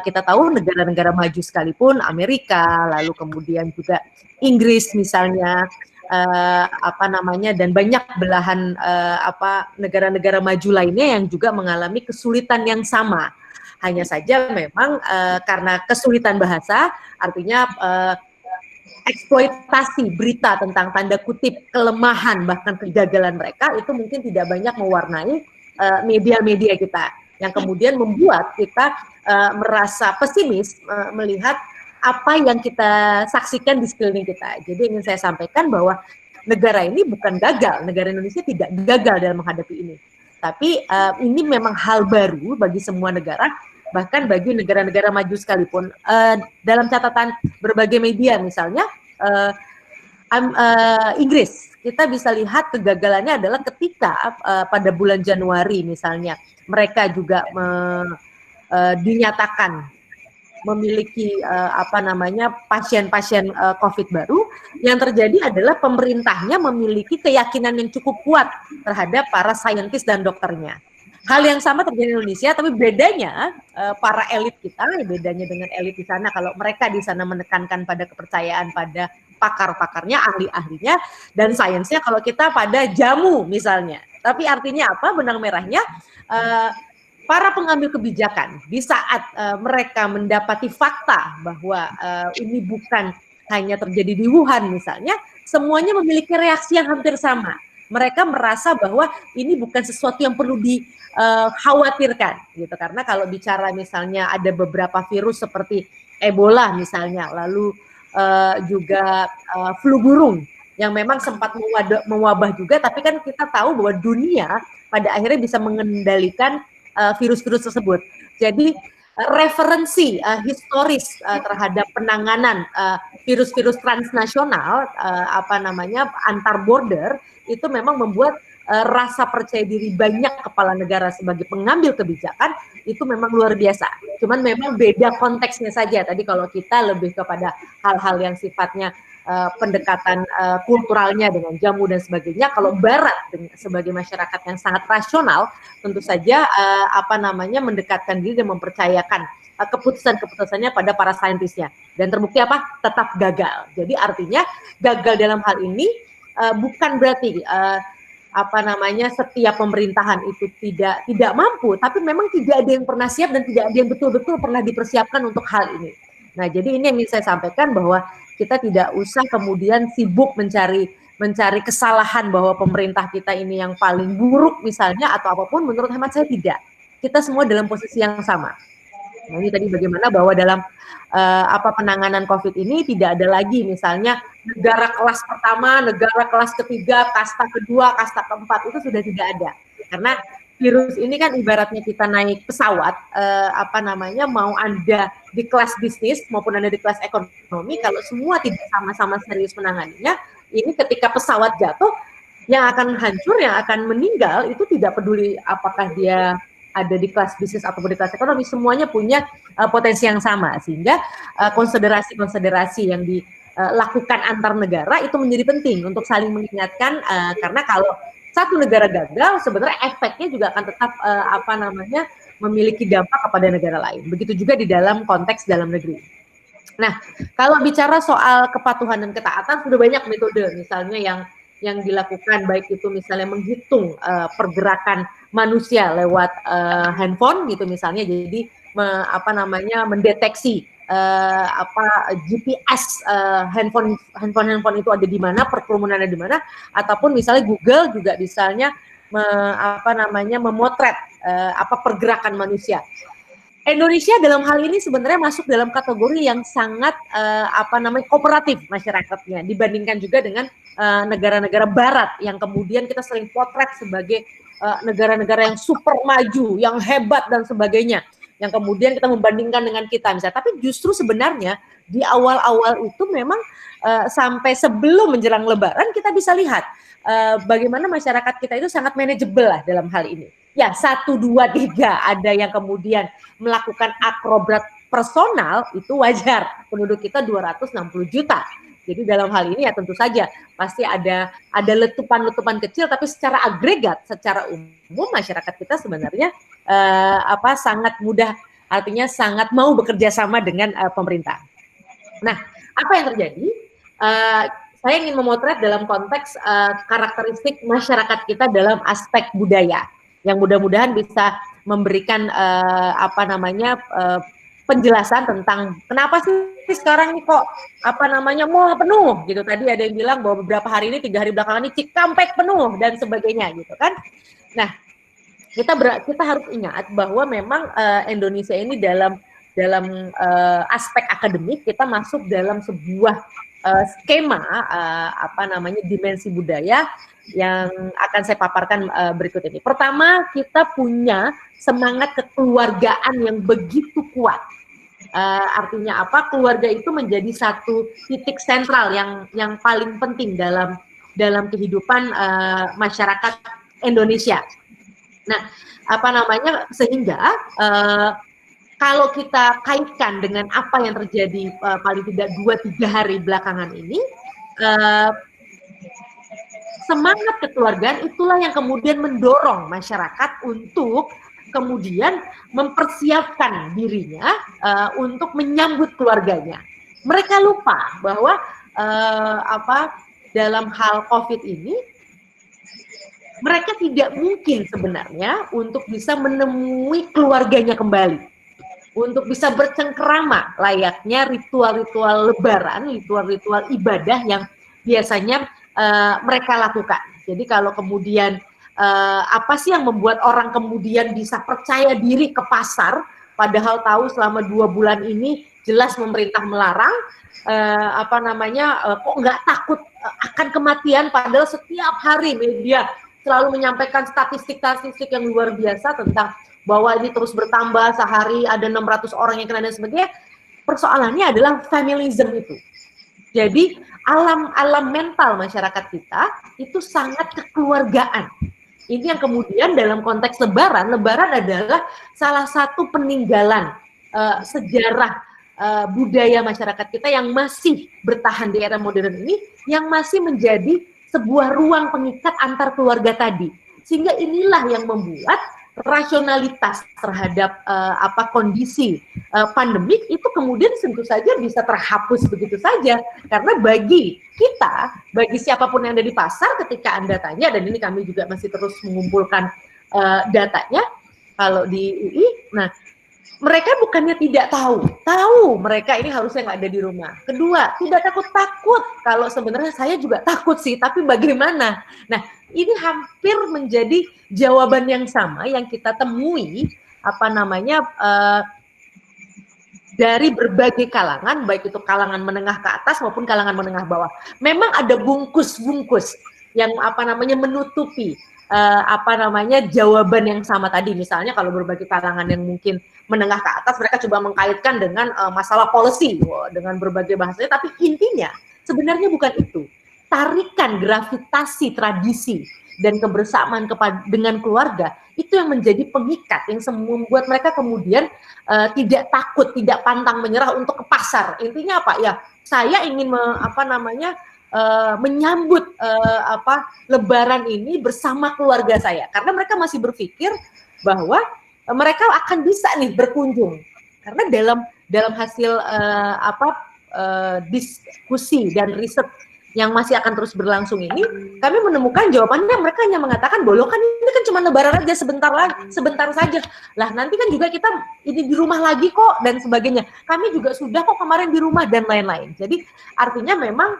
kita tahu negara-negara maju sekalipun, Amerika, lalu kemudian juga Inggris misalnya, dan banyak belahan negara-negara maju lainnya yang juga mengalami kesulitan yang sama. Hanya saja memang karena kesulitan bahasa, artinya eksploitasi berita tentang tanda kutip kelemahan bahkan kegagalan mereka itu mungkin tidak banyak mewarnai media-media kita, yang kemudian membuat kita merasa pesimis melihat apa yang kita saksikan di sekeliling kita. Jadi ingin saya sampaikan bahwa negara ini bukan gagal, negara Indonesia tidak gagal dalam menghadapi ini. Tapi ini memang hal baru bagi semua negara, bahkan bagi negara-negara maju sekalipun. Dalam catatan berbagai media misalnya, Inggris, kita bisa lihat kegagalannya adalah ketika pada bulan Januari misalnya, mereka juga dinyatakan memiliki pasien-pasien COVID baru. Yang terjadi adalah pemerintahnya memiliki keyakinan yang cukup kuat terhadap para saintis dan dokternya. hal yang sama terjadi di Indonesia, tapi bedanya para elit kita, bedanya dengan elit di sana, kalau mereka di sana menekankan pada kepercayaan pada pakar-pakarnya, ahli-ahlinya, dan sainsnya, kalau kita pada jamu misalnya. Tapi artinya apa? Benang merahnya, para pengambil kebijakan di saat mereka mendapati fakta bahwa ini bukan hanya terjadi di Wuhan misalnya, semuanya memiliki reaksi yang hampir sama. Mereka merasa bahwa ini bukan sesuatu yang perlu dikhawatirkan, gitu. Karena kalau bicara misalnya ada beberapa virus seperti Ebola misalnya, lalu juga flu burung yang memang sempat mewabah juga, tapi kan kita tahu bahwa dunia pada akhirnya bisa mengendalikan virus-virus tersebut. Jadi referensi historis terhadap penanganan virus-virus transnasional antar border itu memang membuat rasa percaya diri banyak kepala negara sebagai pengambil kebijakan itu memang luar biasa. Cuman memang beda konteksnya saja. Tadi kalau kita lebih kepada hal-hal yang sifatnya pendekatan kulturalnya dengan jamu dan sebagainya. Kalau Barat sebagai masyarakat yang sangat rasional, tentu saja mendekatkan diri dan mempercayakan keputusan-keputusannya pada para saintisnya. Dan terbukti apa? Tetap gagal. Jadi artinya gagal dalam hal ini bukan berarti setiap pemerintahan itu tidak mampu, tapi memang tidak ada yang pernah siap dan tidak ada yang betul-betul pernah dipersiapkan untuk hal ini. Nah, jadi ini yang ingin saya sampaikan, bahwa kita tidak usah kemudian sibuk mencari kesalahan bahwa pemerintah kita ini yang paling buruk misalnya atau apapun. Menurut hemat saya tidak. Kita semua dalam posisi yang sama. Nah, ini tadi bagaimana bahwa dalam penanganan COVID ini tidak ada lagi misalnya negara kelas pertama, negara kelas ketiga, kasta kedua, kasta keempat, itu sudah tidak ada. Karena virus ini kan ibaratnya kita naik pesawat, mau Anda di kelas bisnis maupun Anda di kelas ekonomi, kalau semua tidak sama-sama serius menanganinya, ini ketika pesawat jatuh, yang akan hancur, yang akan meninggal itu tidak peduli apakah dia ada di kelas bisnis ataupun di kelas ekonomi, semuanya punya potensi yang sama, sehingga konsiderasi-konsiderasi yang dilakukan antar negara itu menjadi penting untuk saling mengingatkan, karena kalau satu negara gagal, sebenarnya efeknya juga akan tetap memiliki dampak kepada negara lain. Begitu juga di dalam konteks dalam negeri. Nah, kalau bicara soal kepatuhan dan ketaatan, sudah banyak metode misalnya yang dilakukan, baik itu misalnya menghitung pergerakan manusia lewat handphone gitu misalnya, jadi mendeteksi GPS handphone itu ada di mana, perkerumunan ada di mana, ataupun misalnya Google juga misalnya memotret pergerakan manusia. Indonesia dalam hal ini sebenarnya masuk dalam kategori yang sangat kooperatif masyarakatnya dibandingkan juga dengan negara-negara barat yang kemudian kita sering potret sebagai negara-negara yang super maju, yang hebat dan sebagainya, yang kemudian kita membandingkan dengan kita misalnya. Tapi justru sebenarnya di awal-awal itu memang sampai sebelum menjelang Lebaran kita bisa lihat bagaimana masyarakat kita itu sangat manageable lah dalam hal ini. Ya, 1, 2, 3 ada yang kemudian melakukan akrobat personal, itu wajar. Penduduk kita 260 juta. Jadi dalam hal ini ya tentu saja pasti ada letupan-letupan kecil, tapi secara agregat, secara umum masyarakat kita sebenarnya sangat mudah, artinya sangat mau bekerja sama dengan pemerintah. Nah, apa yang terjadi? Saya ingin memotret dalam konteks karakteristik masyarakat kita dalam aspek budaya, yang mudah-mudahan bisa memberikan penjelasan tentang kenapa sih sekarang ini kok mall penuh gitu. Tadi ada yang bilang bahwa beberapa hari ini, 3 hari belakangan ini Cikampek penuh dan sebagainya gitu kan. Nah, kita harus ingat bahwa memang Indonesia ini dalam aspek akademik kita masuk dalam sebuah skema dimensi budaya yang akan saya paparkan berikut ini. Pertama, kita punya semangat kekeluargaan yang begitu kuat. Artinya apa? Keluarga itu menjadi satu titik sentral yang paling penting dalam kehidupan masyarakat Indonesia. Nah, sehingga kalau kita kaitkan dengan apa yang terjadi paling tidak 2-3 hari belakangan ini, semangat kekeluargaan itulah yang kemudian mendorong masyarakat untuk kemudian mempersiapkan dirinya untuk menyambut keluarganya. Mereka lupa bahwa dalam hal COVID ini mereka tidak mungkin sebenarnya untuk bisa menemui keluarganya kembali, untuk bisa bercengkerama layaknya ritual-ritual lebaran, ritual-ritual ibadah yang biasanya mereka lakukan. Jadi kalau kemudian apa sih yang membuat orang kemudian bisa percaya diri ke pasar, padahal tahu selama 2 bulan ini jelas pemerintah melarang, kok nggak takut akan kematian, padahal setiap hari media selalu menyampaikan statistik-statistik yang luar biasa tentang bahwa ini terus bertambah, sehari ada 600 orang yang kena dan sebagainya. Persoalannya adalah familyism itu. Jadi alam mental masyarakat kita itu sangat kekeluargaan. Ini yang kemudian dalam konteks lebaran adalah salah satu peninggalan sejarah budaya masyarakat kita yang masih bertahan di era modern ini, yang masih menjadi sebuah ruang pengikat antar keluarga tadi. Sehingga inilah yang membuat rasionalitas terhadap kondisi pandemik itu kemudian tentu saja bisa terhapus begitu saja, karena bagi kita, bagi siapapun yang ada di pasar, ketika Anda tanya, dan ini kami juga masih terus mengumpulkan datanya kalau di UI, nah mereka bukannya tidak tahu mereka ini harusnya nggak ada di rumah. Kedua, tidak takut kalau sebenarnya saya juga takut sih, tapi bagaimana? Nah, ini hampir menjadi jawaban yang sama yang kita temui dari berbagai kalangan, baik itu kalangan menengah ke atas maupun kalangan menengah bawah. Memang ada bungkus-bungkus yang menutupi jawaban yang sama tadi. Misalnya kalau berbagai kalangan yang mungkin menengah ke atas, mereka coba mengkaitkan dengan masalah policy dengan berbagai bahasanya, tapi intinya sebenarnya bukan itu. Tarikan gravitasi tradisi dan kebersamaan dengan keluarga itu yang menjadi pengikat, yang membuat mereka kemudian tidak takut, tidak pantang menyerah untuk ke pasar. Intinya apa? Ya, saya ingin menyambut Lebaran ini bersama keluarga saya, karena mereka masih berpikir bahwa mereka akan bisa nih berkunjung, karena dalam hasil diskusi dan riset yang masih akan terus berlangsung ini, kami menemukan jawabannya. Mereka hanya mengatakan bahwa kan ini kan cuma Lebaran aja, sebentar saja. Lah nanti kan juga kita ini di rumah lagi kok dan sebagainya. Kami juga sudah kok kemarin di rumah dan lain-lain. Jadi artinya memang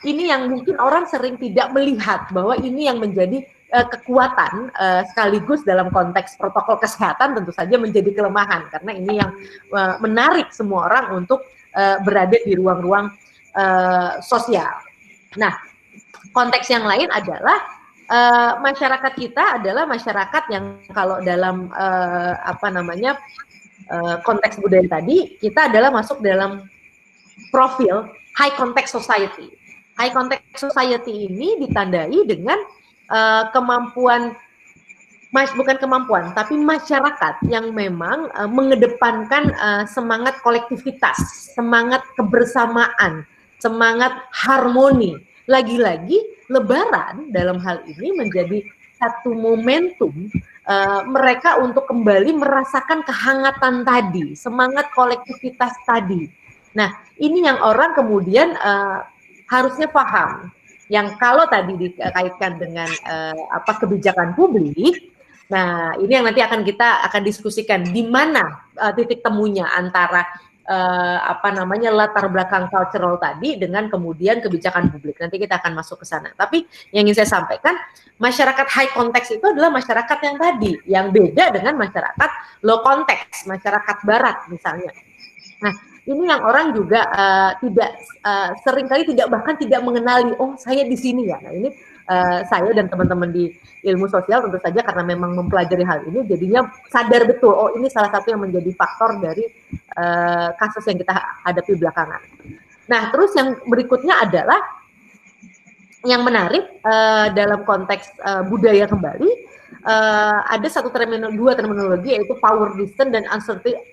ini yang mungkin orang sering tidak melihat bahwa ini yang menjadi kekuatan sekaligus dalam konteks protokol kesehatan tentu saja menjadi kelemahan, karena ini yang menarik semua orang untuk berada di ruang-ruang sosial. Nah, konteks yang lain adalah masyarakat kita adalah masyarakat yang kalau dalam konteks budaya tadi, kita adalah masuk dalam profil high context society. High context society ini ditandai dengan bukan kemampuan, tapi masyarakat yang memang mengedepankan semangat kolektivitas, semangat kebersamaan, semangat harmoni. Lagi-lagi Lebaran dalam hal ini menjadi satu momentum mereka untuk kembali merasakan kehangatan tadi, semangat kolektivitas tadi. Nah, ini yang orang kemudian harusnya paham. Yang kalau tadi dikaitkan dengan kebijakan publik, nah ini yang nanti kita akan diskusikan di mana titik temunya antara latar belakang cultural tadi dengan kemudian kebijakan publik. Nanti kita akan masuk ke sana. Tapi yang ingin saya sampaikan, masyarakat high context itu adalah masyarakat yang tadi, yang beda dengan masyarakat low context, masyarakat barat misalnya. Nah, ini yang orang juga seringkali bahkan tidak mengenali, oh saya di sini ya. Nah ini saya dan teman-teman di ilmu sosial tentu saja karena memang mempelajari hal ini, jadinya sadar betul, oh ini salah satu yang menjadi faktor dari kasus yang kita hadapi belakangan. Nah terus yang berikutnya adalah yang menarik dalam konteks budaya kembali, ada dua terminologi, yaitu power distance dan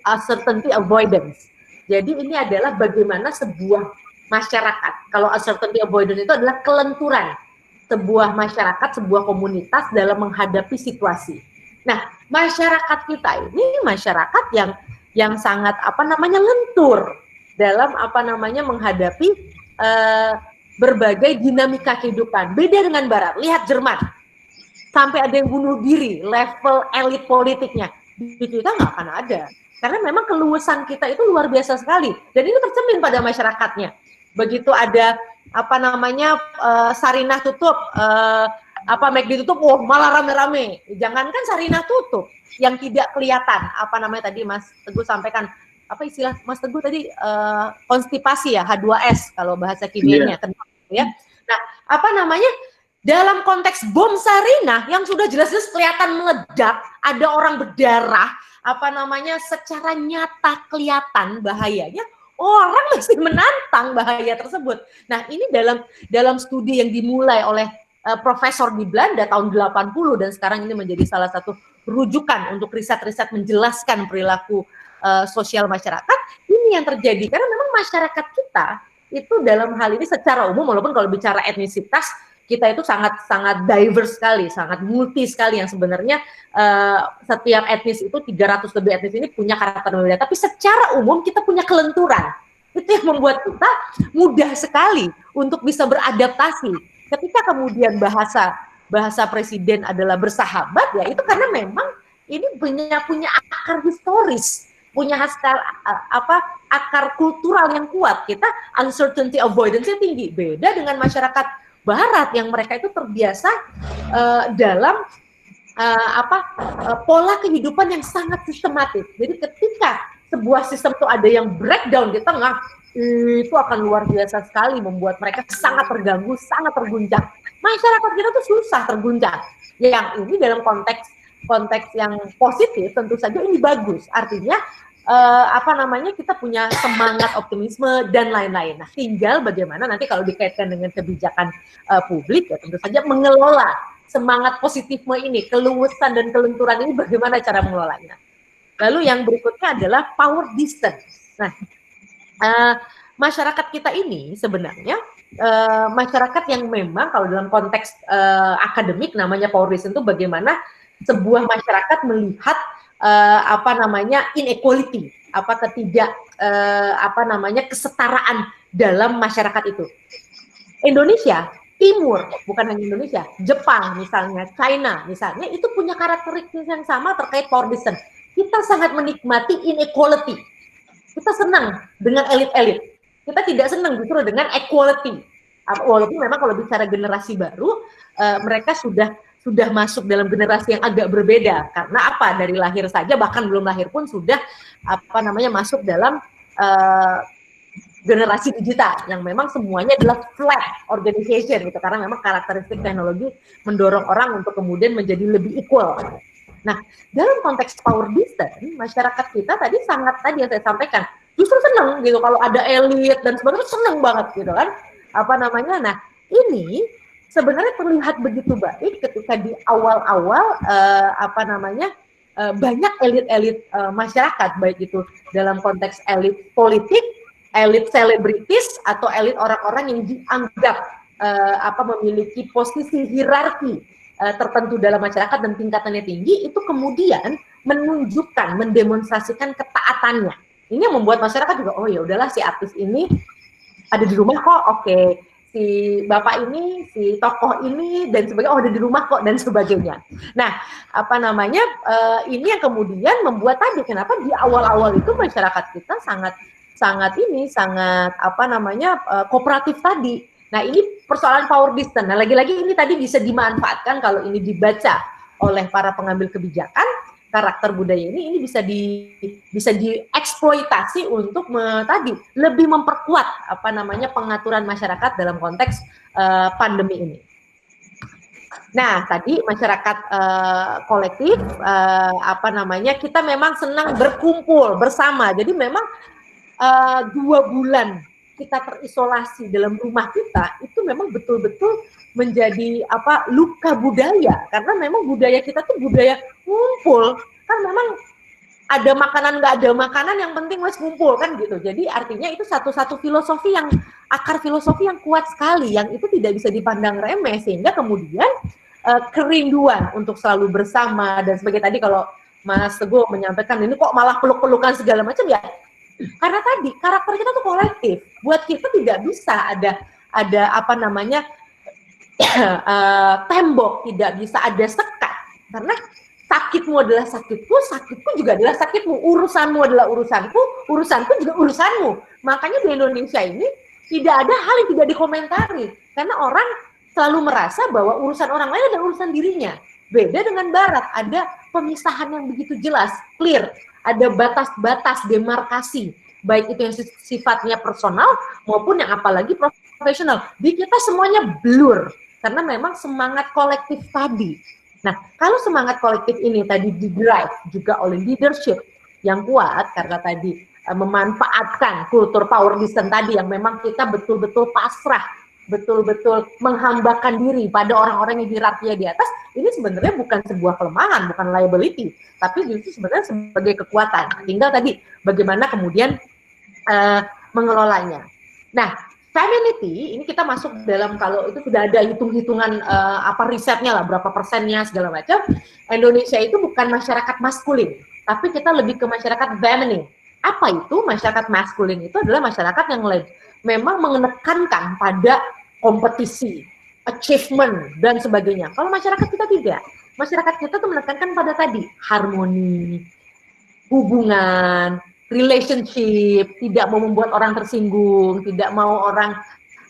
uncertainty avoidance. Jadi ini adalah bagaimana sebuah masyarakat, kalau uncertainty avoidance itu adalah kelenturan, sebuah masyarakat, sebuah komunitas dalam menghadapi situasi. Nah, masyarakat kita ini masyarakat yang sangat lentur dalam menghadapi berbagai dinamika kehidupan. Beda dengan Barat. Lihat Jerman, sampai ada yang bunuh diri, level elit politiknya. Di kita nggak akan ada. Karena memang keluasan kita itu luar biasa sekali. Dan ini tercermin pada masyarakatnya. Begitu ada Sarinah tutup, McD tutup, malah rame-rame. Jangankan Sarinah tutup, yang tidak kelihatan, tadi Mas Teguh sampaikan, istilah Mas Teguh tadi, konstipasi ya, H2S kalau bahasa kimianya, ya. Nah, dalam konteks bom Sarinah yang sudah jelas-jelas kelihatan meledak, ada orang berdarah, secara nyata kelihatan bahayanya, orang masih menantang bahaya tersebut. Nah, ini dalam studi yang dimulai oleh profesor di Belanda tahun 80 dan sekarang ini menjadi salah satu rujukan untuk riset-riset menjelaskan perilaku sosial masyarakat, ini yang terjadi. Karena memang masyarakat kita itu dalam hal ini secara umum, walaupun kalau bicara etnisitas, kita itu sangat diverse sekali, sangat multi sekali, yang sebenarnya setiap etnis itu 300 lebih etnis ini punya karakter berbeda, tapi secara umum kita punya kelenturan. Itu yang membuat kita mudah sekali untuk bisa beradaptasi. Ketika kemudian bahasa presiden adalah bersahabat, ya itu karena memang ini punya akar historis, punya akar kultural yang kuat. Kita uncertainty avoidance-nya tinggi, beda dengan masyarakat Barat yang mereka itu terbiasa dalam pola kehidupan yang sangat sistematis. Jadi ketika sebuah sistem itu ada yang breakdown di tengah, itu akan luar biasa sekali, membuat mereka sangat terganggu, sangat terguncang. Masyarakat kita tuh susah terguncang. Yang ini dalam konteks yang positif tentu saja ini bagus. Artinya kita punya semangat optimisme dan lain-lain. Nah, tinggal bagaimana nanti kalau dikaitkan dengan kebijakan publik, ya tentu saja mengelola semangat positifme ini, keluasan dan kelenturan ini, bagaimana cara mengelolanya. Lalu yang berikutnya adalah power distance. Nah, masyarakat kita ini sebenarnya masyarakat yang memang kalau dalam konteks akademik namanya power distance itu bagaimana sebuah masyarakat melihat inequality, kesetaraan dalam masyarakat itu. Indonesia Timur, bukan hanya Indonesia, Jepang misalnya, China misalnya, itu punya karakteristik yang sama terkait power distance. Kita sangat menikmati inequality. Kita senang dengan elit-elit. Kita tidak senang justru dengan equality. Walaupun memang kalau bicara generasi baru, mereka sudah masuk dalam generasi yang agak berbeda. Karena dari lahir saja, bahkan belum lahir pun sudah masuk dalam generasi digital yang memang semuanya adalah flat organization gitu, karena memang karakteristik teknologi mendorong orang untuk kemudian menjadi lebih equal. Nah, dalam konteks power distance, masyarakat kita tadi yang saya sampaikan justru senang gitu kalau ada elit dan sebagainya, senang banget gitu kan. Nah, ini sebenarnya terlihat begitu baik ketika di awal-awal banyak elit-elit masyarakat, baik itu dalam konteks elit politik, elit selebritis, atau elit orang-orang yang dianggap memiliki posisi hierarki tertentu dalam masyarakat dan tingkatannya tinggi, itu kemudian menunjukkan, mendemonstrasikan ketaatannya. Ini yang membuat masyarakat juga, oh ya udahlah, si artis ini ada di rumah kok, oke. Si bapak ini, si tokoh ini, dan sebagainya, oh ada di rumah kok, dan sebagainya. Nah, ini yang kemudian membuat tadi, kenapa di awal-awal itu masyarakat kita sangat kooperatif tadi. Nah, ini persoalan power distance. Nah, lagi-lagi ini tadi bisa dimanfaatkan kalau ini dibaca oleh para pengambil kebijakan, karakter budaya ini bisa dieksploitasi untuk lebih memperkuat pengaturan masyarakat dalam konteks pandemi ini. Nah, tadi masyarakat kolektif kita memang senang berkumpul bersama. Jadi memang 2 bulan kita terisolasi dalam rumah kita itu memang betul-betul menjadi luka budaya, karena memang budaya kita tuh budaya ngumpul, kan memang ada makanan nggak ada makanan, yang penting wes kumpul kan gitu. Jadi artinya itu satu-satu filosofi yang akar filosofi yang kuat sekali, yang itu tidak bisa dipandang remeh, sehingga kemudian kerinduan untuk selalu bersama dan sebagai tadi kalau Mas Teguh menyampaikan ini kok malah peluk-pelukan segala macam ya, karena tadi karakter kita tuh kolektif. Buat kita tidak bisa ada apa namanya tembok, tidak bisa ada sekat, karena sakitmu adalah sakitku, sakitku juga adalah sakitmu, urusanmu adalah urusanku, urusanku juga urusanmu. Makanya di Indonesia ini tidak ada hal yang tidak dikomentari, karena orang selalu merasa bahwa urusan orang lain adalah urusan dirinya. Beda dengan Barat, ada pemisahan yang begitu jelas, clear, ada batas-batas demarkasi, baik itu yang sifatnya personal maupun yang apalagi profesional. Di kita semuanya blur, karena memang semangat kolektif tadi. Nah, kalau semangat kolektif ini tadi di-drive juga oleh leadership yang kuat, karena tadi memanfaatkan kultur power distance tadi yang memang kita betul-betul pasrah, betul-betul menghambakan diri pada orang-orang yang hierarkinya di atas, ini sebenarnya bukan sebuah kelemahan, bukan liability, tapi justru sebenarnya sebagai kekuatan. Tinggal tadi bagaimana kemudian mengelolanya. Nah, femininity ini kita masuk dalam, kalau itu sudah ada hitung-hitungan apa risetnya lah, berapa persennya segala macam. Indonesia itu bukan masyarakat maskulin, tapi kita lebih ke masyarakat feminine. Apa itu masyarakat maskulin? Itu adalah masyarakat yang memang menekankan pada kompetisi, achievement dan sebagainya. Kalau masyarakat kita tidak. Masyarakat kita tuh menekankan pada tadi harmoni, hubungan, relationship, tidak mau membuat orang tersinggung, tidak mau orang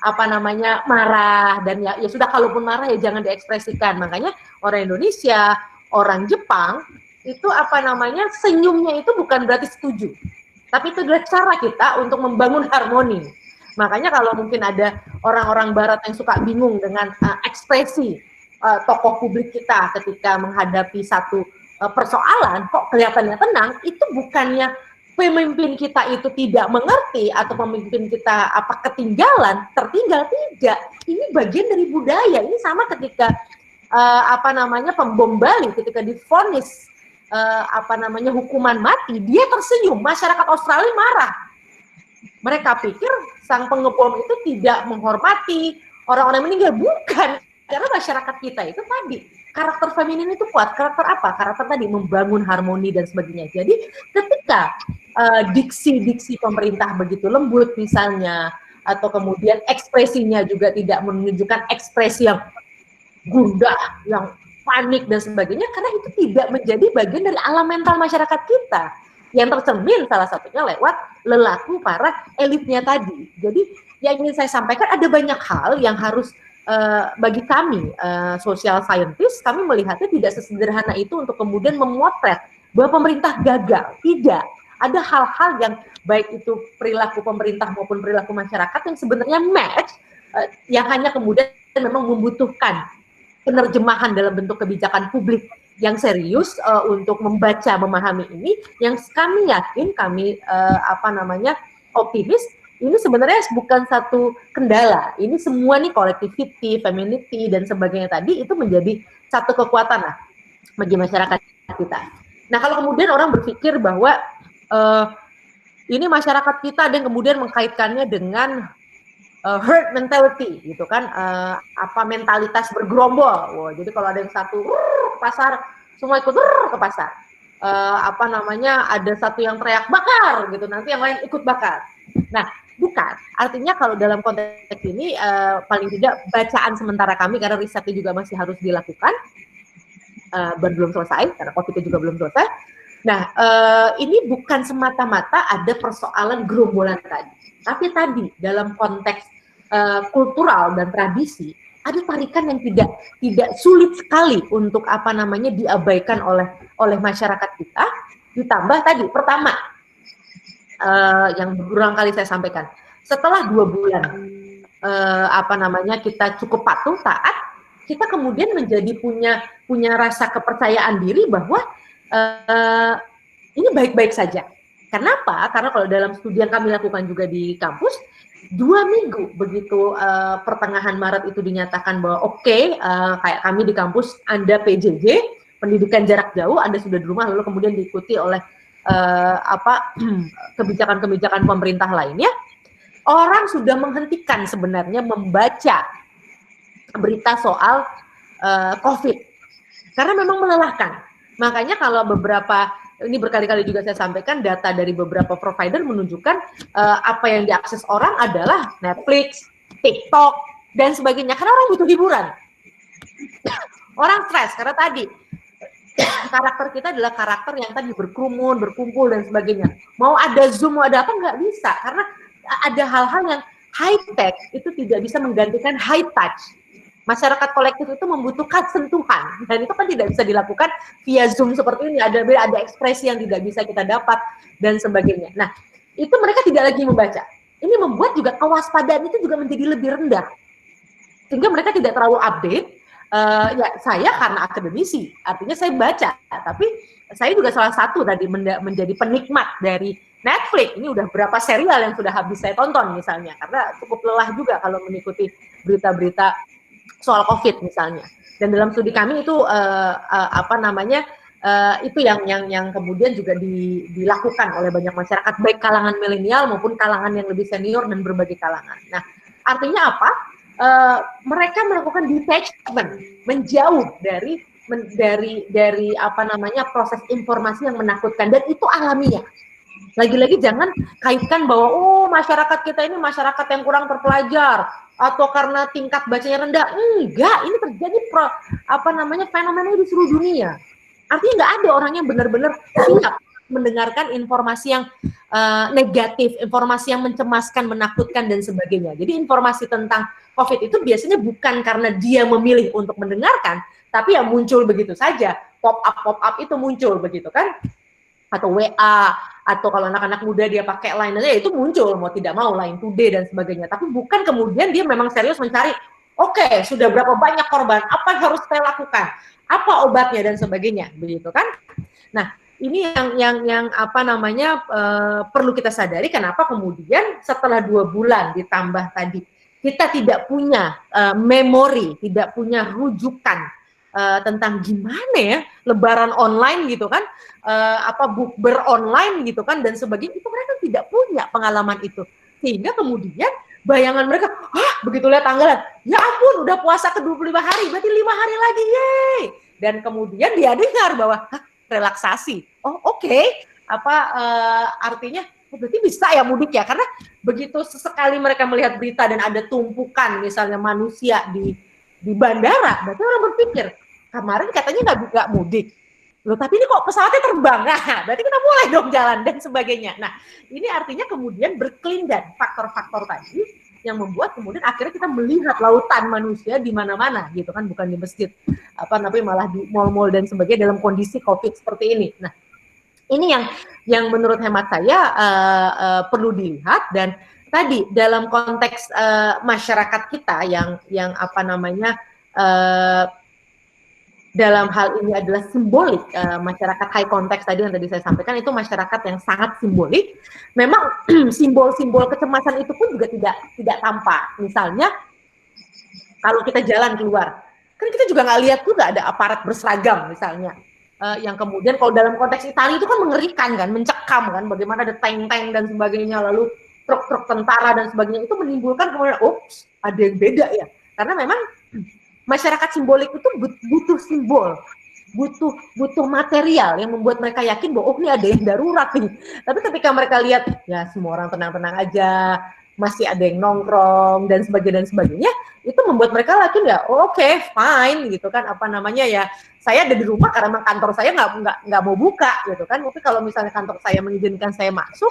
apa namanya marah, dan ya sudah, kalaupun marah ya jangan diekspresikan. Makanya orang Indonesia, orang Jepang itu apa namanya senyumnya itu bukan berarti setuju, tapi itu adalah cara kita untuk membangun harmoni. Makanya kalau mungkin ada orang-orang Barat yang suka bingung dengan ekspresi tokoh publik kita ketika menghadapi satu persoalan, kok kelihatannya tenang, itu bukannya pemimpin kita itu tidak mengerti atau pemimpin kita apa ketinggalan, tertinggal, tidak. Ini bagian dari budaya. Ini sama ketika apa namanya pembom Bali ketika divonis apa namanya hukuman mati, dia tersenyum. Masyarakat Australia marah. Mereka pikir sang pengebom itu tidak menghormati orang-orang meninggal. Bukan, karena masyarakat kita itu tadi karakter feminin itu kuat. Karakter apa? Karakter tadi membangun harmoni dan sebagainya. Jadi ketika diksi-diksi pemerintah begitu lembut misalnya, atau kemudian ekspresinya juga tidak menunjukkan ekspresi yang gundah, yang panik dan sebagainya, karena itu tidak menjadi bagian dari alam mental masyarakat kita yang tercermin salah satunya lewat lelaku para elitnya tadi. Jadi yang ingin saya sampaikan, ada banyak hal yang harus bagi kami social scientist, kami melihatnya tidak sesederhana itu untuk kemudian memotret bahwa pemerintah gagal. Tidak. Ada hal-hal yang baik itu perilaku pemerintah maupun perilaku masyarakat yang sebenarnya match, yang hanya kemudian memang membutuhkan penerjemahan dalam bentuk kebijakan publik yang serius untuk membaca, memahami ini. Yang kami yakin, kami apa namanya optimis, ini sebenarnya bukan satu kendala. Ini semua nih collectivity, femininity dan sebagainya tadi itu menjadi satu kekuatan lah bagi masyarakat kita. Nah, kalau kemudian orang berpikir bahwa ini masyarakat kita ada yang kemudian mengkaitkannya dengan herd mentality gitu kan, apa mentalitas bergerombol. Wah, jadi kalau ada yang satu ke pasar, semua ikut ke pasar. Apa namanya, ada satu yang teriak bakar gitu, nanti yang lain ikut bakar. Nah, bukan. Artinya kalau dalam konteks ini paling tidak bacaan sementara kami, karena risetnya juga masih harus dilakukan, belum selesai karena COVID juga belum selesai. Nah, ini bukan semata-mata ada persoalan gerombolan tadi, tapi tadi dalam konteks kultural dan tradisi ada tarikan yang tidak sulit sekali untuk apa namanya diabaikan oleh masyarakat kita. Ditambah tadi pertama yang berulang kali saya sampaikan, setelah 2 bulan apa namanya kita cukup patuh taat, kita kemudian menjadi punya rasa kepercayaan diri bahwa ini baik-baik saja. Kenapa? Karena kalau dalam studi yang kami lakukan juga di kampus, 2 minggu begitu pertengahan Maret itu dinyatakan bahwa oke, kayak kami di kampus, Anda PJJ, pendidikan jarak jauh, Anda sudah di rumah, lalu kemudian diikuti oleh kebijakan-kebijakan pemerintah lainnya, orang sudah menghentikan sebenarnya membaca berita soal COVID karena memang melelahkan. Makanya kalau ini berkali-kali juga saya sampaikan, data dari beberapa provider menunjukkan apa yang diakses orang adalah Netflix, TikTok, dan sebagainya. Karena orang butuh hiburan. Orang stres, karena tadi karakter kita adalah karakter yang tadi berkerumun, berkumpul, dan sebagainya. Mau ada Zoom, mau ada apa, nggak bisa. Karena ada hal-hal yang high-tech, itu tidak bisa menggantikan high-touch. Masyarakat kolektif itu membutuhkan sentuhan, dan itu kan tidak bisa dilakukan via Zoom seperti ini. Ada ekspresi yang tidak bisa kita dapat dan sebagainya. Nah, itu mereka tidak lagi membaca. Ini membuat juga kewaspadaan itu juga menjadi lebih rendah, sehingga mereka tidak terlalu update. Ya saya karena akademisi, artinya saya baca, tapi saya juga salah satu tadi menjadi penikmat dari Netflix. Ini udah berapa serial yang sudah habis saya tonton misalnya, karena cukup lelah juga kalau mengikuti berita-berita soal COVID misalnya. Dan dalam studi kami itu itu yang kemudian juga dilakukan oleh banyak masyarakat, baik kalangan milenial maupun kalangan yang lebih senior dan berbagai kalangan. Nah, artinya apa? Mereka melakukan detachment, menjauh dari proses informasi yang menakutkan, dan itu alamiah. Lagi-lagi jangan kaitkan bahwa masyarakat kita ini masyarakat yang kurang terpelajar atau karena tingkat bacanya rendah. Enggak, ini terjadi fenomena di seluruh dunia. Artinya nggak ada orang yang benar-benar siap mendengarkan informasi yang negatif, informasi yang mencemaskan, menakutkan, dan sebagainya. Jadi informasi tentang COVID itu biasanya bukan karena dia memilih untuk mendengarkan, tapi yang muncul begitu saja, pop-up itu muncul begitu kan, atau WA, atau kalau anak-anak muda dia pakai Line aja itu muncul, mau tidak mau Line Today dan sebagainya. Tapi bukan kemudian dia memang serius mencari, oke, sudah berapa banyak korban, apa yang harus saya lakukan, apa obatnya dan sebagainya, begitu kan? Nah, ini yang perlu kita sadari. Kenapa kemudian setelah 2 bulan ditambah tadi kita tidak punya memori, tidak punya rujukan tentang gimana ya lebaran online gitu kan, bukber online gitu kan, dan sebagainya, itu mereka tidak punya pengalaman itu, sehingga kemudian bayangan mereka, begitu lihat tanggalan, ya ampun udah puasa ke 25 hari, berarti 5 hari lagi, yeay. Dan kemudian dia dengar bahwa relaksasi, oke. Artinya berarti bisa ya mudik ya, karena begitu sesekali mereka melihat berita dan ada tumpukan misalnya manusia di bandara, berarti orang berpikir kemarin katanya nggak mudik loh, tapi ini kok pesawatnya terbang, berarti kita boleh dong jalan dan sebagainya. Nah, ini artinya kemudian berkelindan faktor-faktor tadi yang membuat kemudian akhirnya kita melihat lautan manusia di mana-mana gitu kan, bukan di masjid, malah di mal-mal dan sebagainya dalam kondisi COVID seperti ini. Nah, ini yang menurut hemat saya perlu dilihat. Dan tadi dalam konteks masyarakat kita yang dalam hal ini adalah simbolik, masyarakat high context tadi yang tadi saya sampaikan, itu masyarakat yang sangat simbolik. Memang simbol-simbol kecemasan itu pun juga tidak tampak. Misalnya kalau kita jalan keluar, kan kita juga nggak lihat juga ada aparat berseragam misalnya. Yang kemudian kalau dalam konteks Italia itu kan mengerikan kan, mencekam kan, bagaimana ada tank-tank dan sebagainya, lalu truk-truk tentara dan sebagainya, itu menimbulkan kemudian, ada yang beda ya, karena memang masyarakat simbolik itu butuh simbol, butuh material yang membuat mereka yakin bahwa ini ada yang darurat nih. Tapi ketika mereka lihat ya semua orang tenang-tenang aja, masih ada yang nongkrong dan sebagainya, itu membuat mereka yakin ya, oke, fine gitu kan, ya saya ada di rumah karena memang kantor saya nggak mau buka gitu kan. Tapi kalau misalnya kantor saya mengizinkan saya masuk,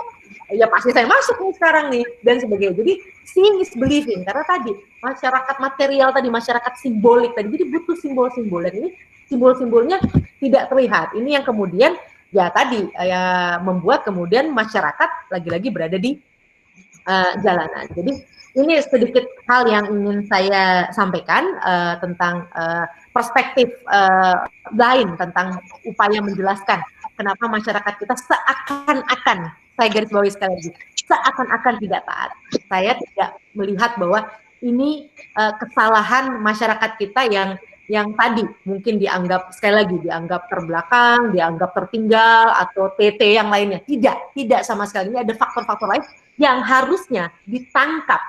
ya pasti saya masuk nih sekarang nih dan sebagainya. Jadi seeing is believing, karena tadi masyarakat material tadi, masyarakat simbolik tadi, jadi butuh simbol-simbol, dan ini simbol-simbolnya tidak terlihat. Ini yang kemudian ya tadi membuat kemudian masyarakat lagi-lagi berada di jalanan. Jadi ini sedikit hal yang ingin saya sampaikan tentang perspektif lain tentang upaya menjelaskan kenapa masyarakat kita seakan-akan, saya garis bawahi sekali lagi, seakan-akan tidak taat. Saya tidak melihat bahwa ini kesalahan masyarakat kita yang yang tadi mungkin dianggap, sekali lagi dianggap terbelakang, dianggap tertinggal, atau TT yang lainnya. Tidak sama sekali. Ini ada faktor-faktor lain yang harusnya ditangkap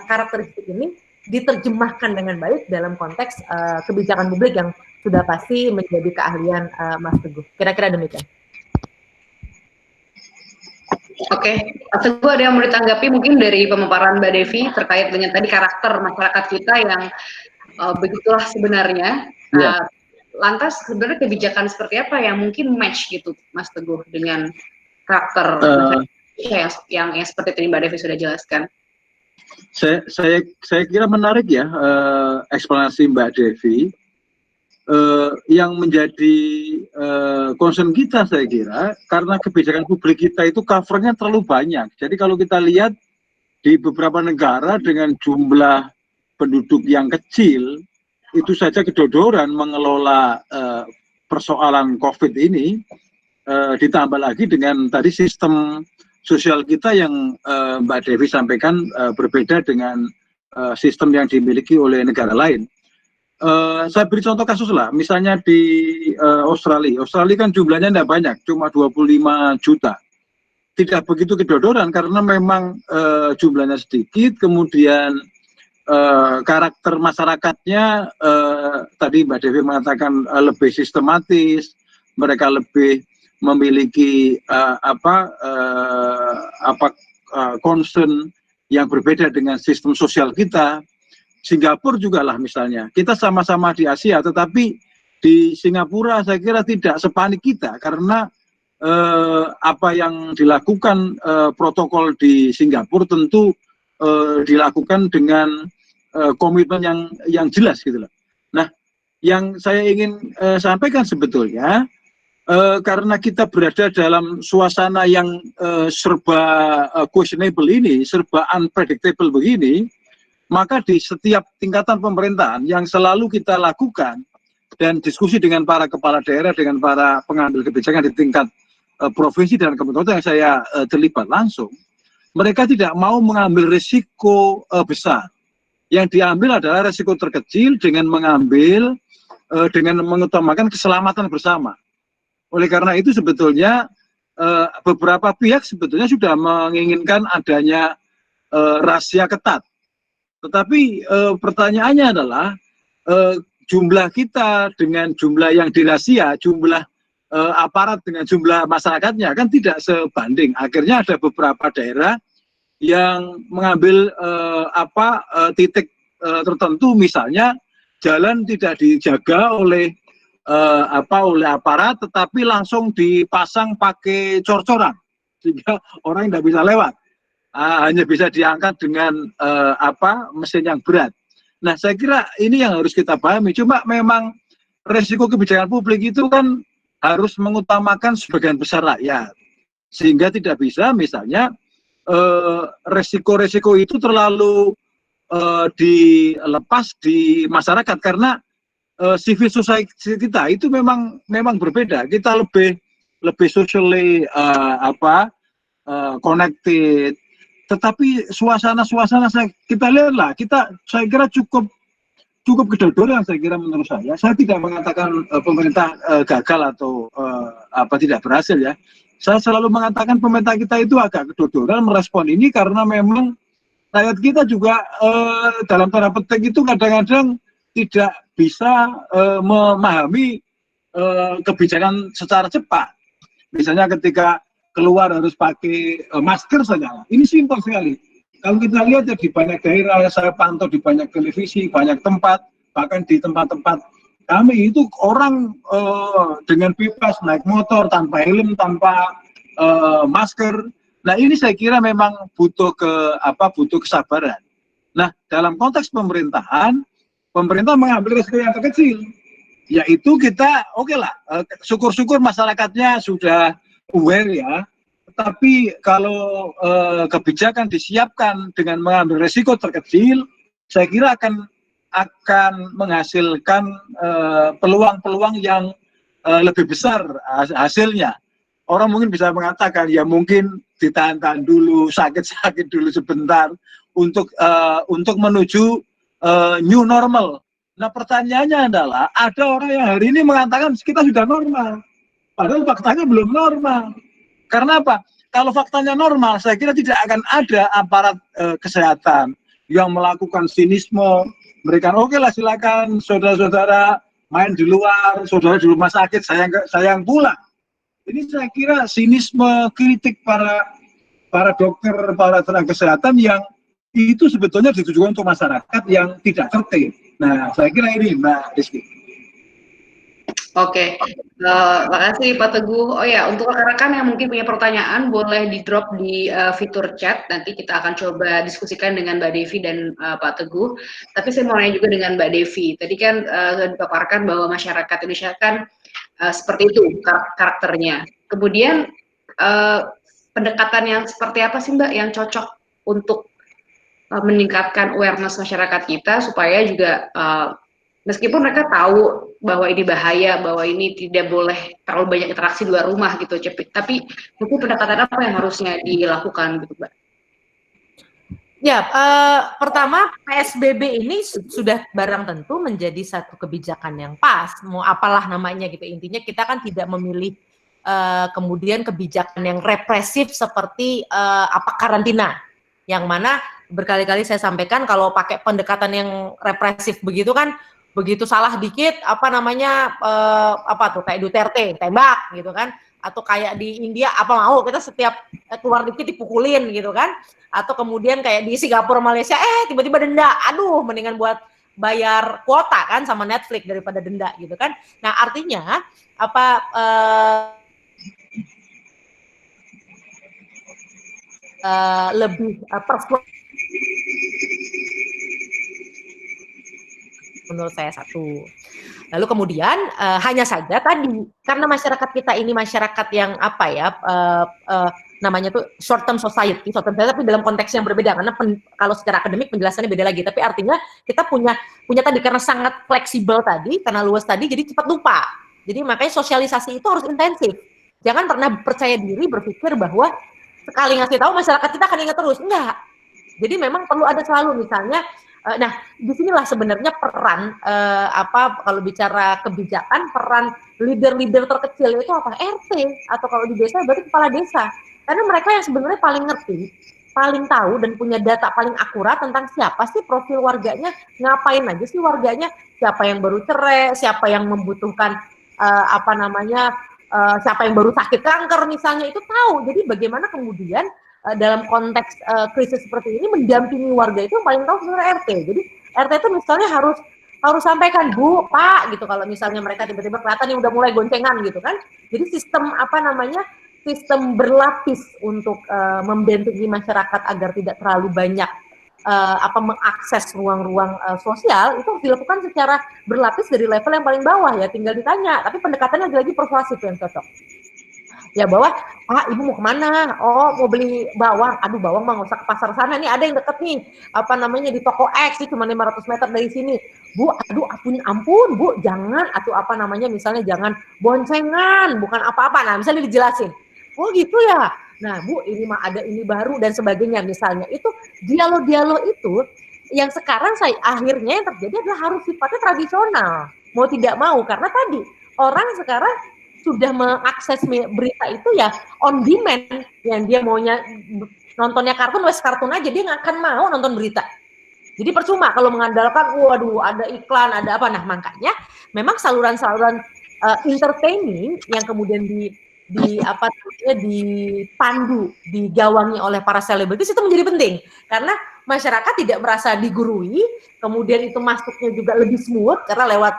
karakteristik ini, diterjemahkan dengan baik dalam konteks kebijakan publik yang sudah pasti menjadi keahlian Mas Teguh. Kira-kira demikian. Oke, Mas Teguh ada yang mau ditanggapi mungkin dari pemaparan Mbak Devi terkait dengan tadi karakter masyarakat kita yang begitulah sebenarnya. Lantas sebenarnya kebijakan seperti apa yang mungkin match gitu, Mas Teguh, dengan karakter yang seperti tadi Mbak Devi sudah jelaskan? Saya kira menarik ya eksplanasi Mbak Devi. Yang menjadi concern kita, saya kira, karena kebijakan publik kita itu covernya terlalu banyak. Jadi kalau kita lihat di beberapa negara dengan jumlah penduduk yang kecil, itu saja kedodoran mengelola persoalan COVID ini, ditambah lagi dengan tadi sistem sosial kita yang Mbak Devi sampaikan berbeda dengan sistem yang dimiliki oleh negara lain. Saya beri contoh kasus lah, misalnya di Australia kan jumlahnya tidak banyak, cuma 25 juta. Tidak begitu kedodoran karena memang jumlahnya sedikit, kemudian karakter masyarakatnya tadi Mbak Devi mengatakan lebih sistematis, mereka lebih memiliki concern yang berbeda dengan sistem sosial kita. Singapura juga lah misalnya, kita sama-sama di Asia, tetapi di Singapura saya kira tidak sepanik kita karena apa yang dilakukan protokol di Singapura tentu dilakukan dengan komitmen yang jelas gitu loh. Nah, yang saya ingin sampaikan sebetulnya karena kita berada dalam suasana yang serba questionable ini, serba unpredictable begini, maka di setiap tingkatan pemerintahan yang selalu kita lakukan dan diskusi dengan para kepala daerah, dengan para pengambil kebijakan di tingkat provinsi dan kabupaten yang saya terlibat langsung, mereka tidak mau mengambil risiko besar. Yang diambil adalah risiko terkecil dengan mengambil, dengan mengutamakan keselamatan bersama. Oleh karena itu sebetulnya beberapa pihak sebetulnya sudah menginginkan adanya rahasia ketat. Tetapi pertanyaannya adalah jumlah kita dengan jumlah yang dirahasia, jumlah aparat dengan jumlah masyarakatnya kan tidak sebanding. Akhirnya ada beberapa daerah yang mengambil titik tertentu, misalnya jalan tidak dijaga oleh aparat, tetapi langsung dipasang pakai cor-coran sehingga orang tidak bisa lewat. Hanya bisa diangkat dengan mesin yang berat. Nah, saya kira ini yang harus kita pahami. Cuma memang resiko kebijakan publik itu kan harus mengutamakan sebagian besar rakyat, sehingga tidak bisa misalnya resiko-resiko itu terlalu dilepas di masyarakat karena civil society kita itu memang berbeda. Kita lebih socially connected. Tetapi suasana kita lihatlah, saya kira cukup kedodoran saya kira menurut saya. Saya tidak mengatakan pemerintah gagal atau tidak berhasil ya. Saya selalu mengatakan pemerintah kita itu agak kedodoran merespon ini karena memang rakyat kita juga dalam tanda petik itu kadang-kadang tidak bisa memahami kebijakan secara cepat. Misalnya ketika keluar harus pakai masker saja. Ini simpel sekali. Kalau kita lihat ya di banyak daerah, saya pantau di banyak televisi, banyak tempat, bahkan di tempat-tempat kami itu orang dengan bebas naik motor tanpa helm, tanpa masker. Nah ini saya kira memang butuh kesabaran. Nah dalam konteks pemerintahan, pemerintah mengambil risiko yang terkecil, yaitu kita syukur-syukur masyarakatnya sudah aware ya, tapi kalau kebijakan disiapkan dengan mengambil risiko terkecil, saya kira akan menghasilkan peluang-peluang yang lebih besar hasilnya. Orang mungkin bisa mengatakan ya mungkin ditahan-tahan dulu, sakit-sakit dulu sebentar untuk menuju new normal. Nah pertanyaannya adalah ada orang yang hari ini mengatakan kita sudah normal, padahal faktanya belum normal. Karena apa? Kalau faktanya normal, saya kira tidak akan ada aparat kesehatan yang melakukan sinisme, memberikan oke lah silakan saudara-saudara main di luar, saudara di rumah sakit, sayang pulang. Ini saya kira sinisme kritik para dokter, para tenaga kesehatan yang itu sebetulnya ditujukan untuk masyarakat yang tidak tertib. Nah, saya kira ini Mbak Rizky. Oke, makasih Pak Teguh. Oh ya, untuk rekan-rekan yang mungkin punya pertanyaan, boleh di-drop di fitur chat. Nanti kita akan coba diskusikan dengan Mbak Devi dan Pak Teguh. Tapi saya mau nanya juga dengan Mbak Devi. Tadi kan dipaparkan bahwa masyarakat Indonesia kan seperti itu karakternya. Kemudian pendekatan yang seperti apa sih Mbak yang cocok untuk meningkatkan awareness masyarakat kita supaya juga meskipun mereka tahu bahwa ini bahaya, bahwa ini tidak boleh terlalu banyak interaksi di luar rumah gitu, tapi mungkin pendekatan apa yang harusnya dilakukan gitu, Mbak? Ya, pertama PSBB ini sudah barang tentu menjadi satu kebijakan yang pas, mau apalah namanya gitu. Intinya kita kan tidak memilih kemudian kebijakan yang represif seperti karantina, yang mana berkali-kali saya sampaikan kalau pakai pendekatan yang represif begitu kan, begitu salah dikit kayak Duterte tembak gitu kan, atau kayak di India mau kita setiap keluar dikit dipukulin gitu kan, atau kemudian kayak di Singapura Malaysia tiba-tiba denda, aduh mendingan buat bayar kuota kan sama Netflix daripada denda gitu kan. Nah artinya lebih menurut saya satu. Lalu kemudian hanya saja tadi karena masyarakat kita ini masyarakat yang namanya tuh short term society, tapi dalam konteks yang berbeda karena kalau secara akademik penjelasannya beda lagi. Tapi artinya kita punya tadi karena sangat fleksibel tadi, karena luas tadi, jadi cepat lupa. Jadi makanya sosialisasi itu harus intensif. Jangan pernah percaya diri berpikir bahwa sekali ngasih tahu masyarakat kita akan ingat terus. Enggak. Jadi memang perlu ada selalu misalnya. Nah, disinilah sebenarnya peran kalau bicara kebijakan, peran leader-leader terkecil itu apa? RT atau kalau di desa berarti kepala desa. Karena mereka yang sebenarnya paling ngerti, paling tahu dan punya data paling akurat tentang siapa sih profil warganya, ngapain aja sih warganya, siapa yang baru cerai, siapa yang membutuhkan siapa yang baru sakit kanker misalnya, itu tahu. Jadi bagaimana kemudian dalam konteks krisis seperti ini mendampingi warga itu yang paling tahu sebenarnya RT. Jadi RT itu misalnya harus sampaikan Bu, Pak gitu kalau misalnya mereka tiba-tiba kelihatan yang udah mulai goncengan gitu kan. Jadi sistem sistem berlapis untuk membentengi masyarakat agar tidak terlalu banyak mengakses ruang-ruang sosial itu dilakukan secara berlapis dari level yang paling bawah ya, tinggal ditanya. Tapi pendekatannya lagi-lagi persuasif yang cocok. Ya bahwa, Pak Ibu mau kemana? Oh mau beli bawang, aduh bawang mah nggak usah ke pasar sana, nih ada yang deket nih, di toko X sih cuma 500 meter dari sini. Bu, aduh ampun Bu, jangan, misalnya jangan boncengan, bukan apa-apa, nah misalnya dijelasin. Oh gitu ya, nah Bu ini mah ada ini baru dan sebagainya misalnya. Itu dialog-dialog itu yang sekarang akhirnya yang terjadi adalah harus sifatnya tradisional, mau tidak mau, karena tadi orang sekarang sudah mengakses berita itu ya on demand, yang dia maunya nontonnya kartun aja, dia nggak akan mau nonton berita. Jadi percuma kalau mengandalkan waduh ada iklan, ada apa. Nah makanya memang saluran-saluran entertaining yang kemudian dipandu, digawangi oleh para selebritis itu menjadi penting karena masyarakat tidak merasa digurui, kemudian itu masuknya juga lebih smooth karena lewat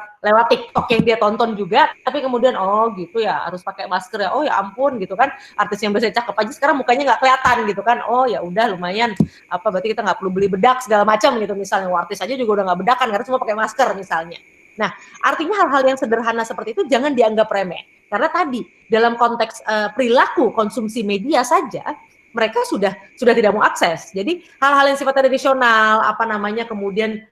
TikTok yang dia tonton juga, tapi kemudian oh gitu ya harus pakai masker ya, oh ya ampun gitu kan, artis yang biasanya cakep aja sekarang mukanya nggak kelihatan gitu kan, oh ya udah lumayan berarti kita nggak perlu beli bedak segala macam gitu misalnya, artis aja juga udah nggak bedakan karena semua pakai masker misalnya. Nah artinya hal-hal yang sederhana seperti itu jangan dianggap remeh, karena tadi dalam konteks perilaku konsumsi media saja mereka sudah tidak mau akses. Jadi hal-hal yang sifatnya tradisional, kemudian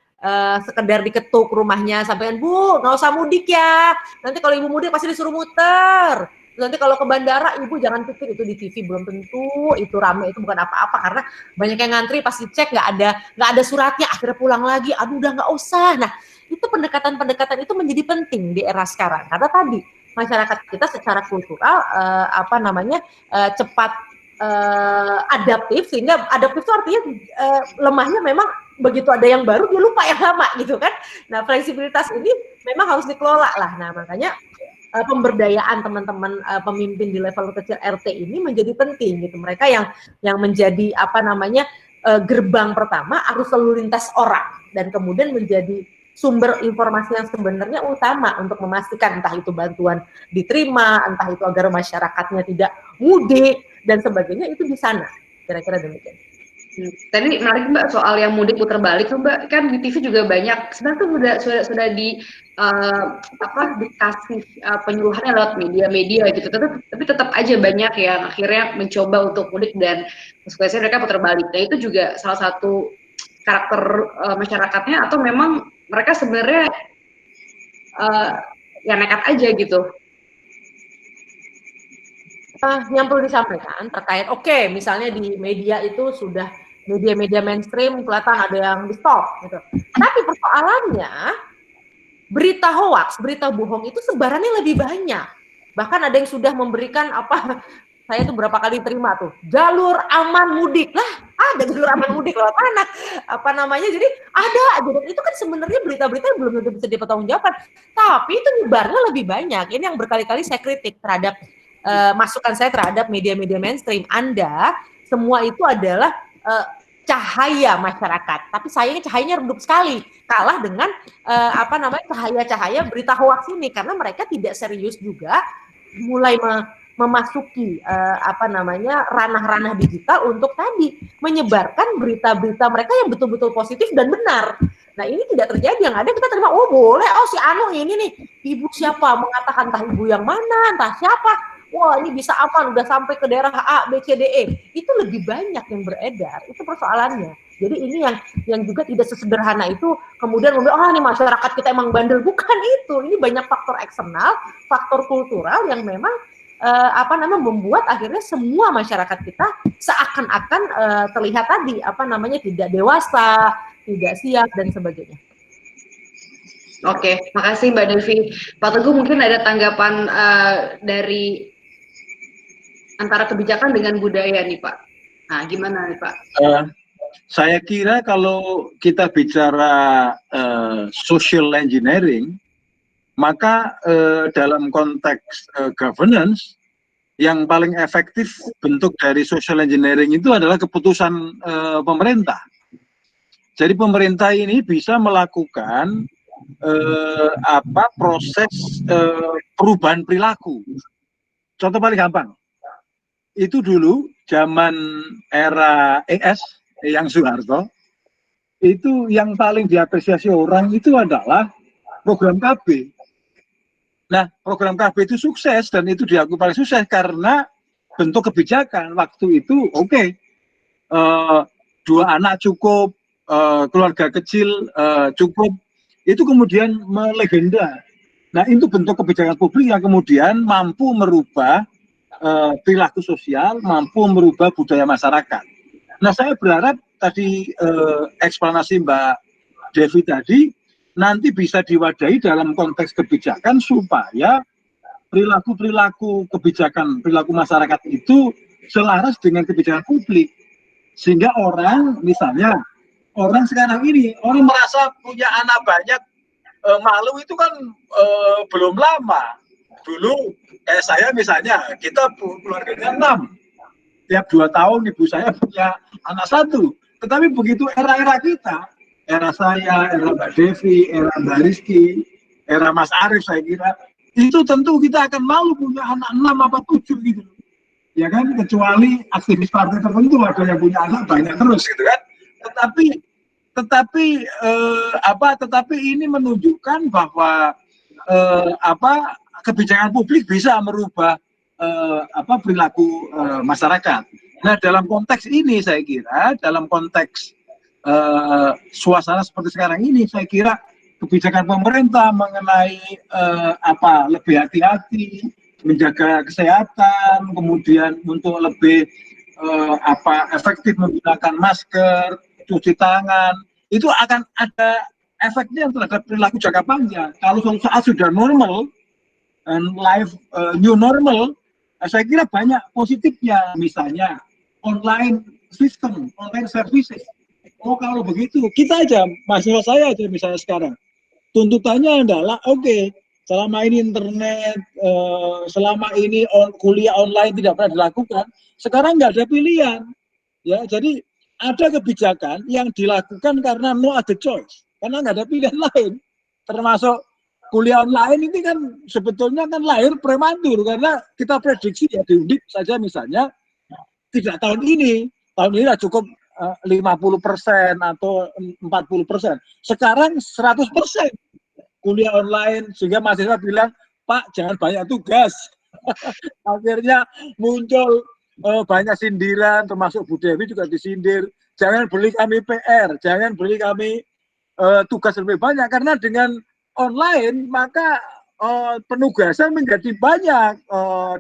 sekedar diketuk rumahnya, sampaikan Bu, nggak usah mudik ya. Nanti kalau ibu mudik pasti disuruh muter. Nanti kalau ke bandara, ibu jangan pikir itu di TV, belum tentu itu rame, itu bukan apa-apa, karena banyak yang ngantri, pas dicek nggak ada suratnya, akhirnya pulang lagi, aduh udah nggak usah. Nah, itu pendekatan-pendekatan itu menjadi penting di era sekarang, karena tadi masyarakat kita secara kultural cepat adaptif, sehingga adaptif itu artinya lemahnya memang begitu ada yang baru dia lupa yang lama gitu kan. Nah, fleksibilitas ini memang harus dikelola lah. Nah, makanya pemberdayaan teman-teman pemimpin di level kecil RT ini menjadi penting gitu. Mereka yang menjadi gerbang pertama arus lalu lintas orang, dan kemudian menjadi sumber informasi yang sebenarnya utama untuk memastikan entah itu bantuan diterima, entah itu agar masyarakatnya tidak mudik dan sebagainya, itu di sana. Kira-kira demikian. Tadi menarik Mbak soal yang mudik putar balik, Mbak, kan di TV juga banyak. Sebenarnya tuh sudah dikasih penyuluhannya lewat media-media gitu. Tapi tetap aja banyak yang akhirnya mencoba untuk mudik dan konsekuensinya mereka putar balik. Nah, itu juga salah satu karakter masyarakatnya, atau memang mereka sebenarnya yang nekat aja gitu. Yang perlu disampaikan terkait, misalnya di media itu sudah media-media mainstream kelihatan ada yang di stop gitu. Tapi persoalannya berita hoax, berita bohong itu sebarannya lebih banyak. Bahkan ada yang sudah memberikan saya tuh berapa kali terima tuh, jalur aman mudik. Lah, ada jalur aman mudik lewat mana? Jadi ada aja. Itu kan sebenarnya berita-berita yang belum tentu bisa dipertanggungjawabkan. Tapi itu nyebarnya lebih banyak. Ini yang berkali-kali saya kritik terhadap masukan saya terhadap media-media mainstream. Anda semua itu adalah cahaya masyarakat, tapi sayangnya cahayanya redup sekali, kalah dengan cahaya-cahaya berita hoax ini, karena mereka tidak serius juga mulai memasuki ranah-ranah digital untuk tadi menyebarkan berita-berita mereka yang betul-betul positif dan benar. Nah, ini tidak terjadi. Yang ada kita terima, boleh, si Anu ini nih, ibu siapa mengatakan, entah ibu yang mana, entah siapa, wah ini bisa aman, udah sampai ke daerah A, B, C, D, E. Itu lebih banyak yang beredar, itu persoalannya. Jadi ini yang juga tidak sesederhana itu, kemudian ini masyarakat kita emang bandel. Bukan itu, ini banyak faktor eksternal, faktor kultural yang memang membuat akhirnya semua masyarakat kita seakan-akan terlihat tadi tidak dewasa, tidak siap dan sebagainya. Oke, makasih Mbak Devi. Pak Teguh, mungkin ada tanggapan dari antara kebijakan dengan budaya nih Pak. Nah, gimana nih Pak? Saya kira kalau kita bicara social engineering, maka dalam konteks governance, yang paling efektif bentuk dari social engineering itu adalah keputusan pemerintah. Jadi pemerintah ini bisa melakukan proses perubahan perilaku. Contoh paling gampang, itu dulu zaman era ES yang Soeharto, itu yang paling diapresiasi orang itu adalah program KB. Nah, program KB itu sukses dan itu diakui paling sukses karena bentuk kebijakan waktu itu dua anak cukup, keluarga kecil cukup, itu kemudian melegenda. Nah, itu bentuk kebijakan publik yang kemudian mampu merubah perilaku sosial, mampu merubah budaya masyarakat. Nah, saya berharap tadi eksplanasi Mbak Devi tadi nanti bisa diwadahi dalam konteks kebijakan supaya perilaku kebijakan, perilaku masyarakat itu selaras dengan kebijakan publik. Sehingga misalnya orang sekarang ini, orang merasa punya anak banyak, malu itu kan belum lama. Dulu saya misalnya, kita keluarganya 6. Tiap 2 tahun ibu saya punya anak 1. Tetapi begitu era-era kita, era saya, era Mbak Devi, era Mbak Rizky, era Mas Arief, saya kira, itu tentu kita akan malu punya anak 6 apa 7 gitu. Ya kan, kecuali aktivis partai tertentu ada yang punya anak banyak terus gitu kan. Tetapi ini menunjukkan bahwa kebijakan publik bisa merubah perilaku masyarakat. Nah, dalam konteks ini saya kira, dalam konteks suasana seperti sekarang ini, saya kira kebijakan pemerintah mengenai lebih hati-hati, menjaga kesehatan, kemudian untuk lebih efektif menggunakan masker, cuci tangan, itu akan ada efeknya terhadap perilaku jangka panjang. Kalau saat sudah normal, life new normal, saya kira banyak positifnya, misalnya online system, online services. Oh kalau begitu, kita aja, mahasiswa saya aja misalnya sekarang, tuntutannya adalah oke, selama ini internet, selama ini kuliah online tidak pernah dilakukan, sekarang nggak ada pilihan, ya. Jadi ada kebijakan yang dilakukan karena no other choice, karena nggak ada pilihan lain. Termasuk kuliah online ini kan sebetulnya kan lahir prematur, karena kita prediksi ya di Undip saja misalnya tidak tahun ini lah cukup 50% atau 40%. Sekarang 100% kuliah online, sehingga mahasiswa bilang, Pak jangan banyak tugas. Akhirnya muncul banyak sindiran, termasuk Bu Dewi juga disindir, jangan beli kami PR, jangan beli kami tugas lebih banyak, karena dengan online maka penugasan menjadi banyak,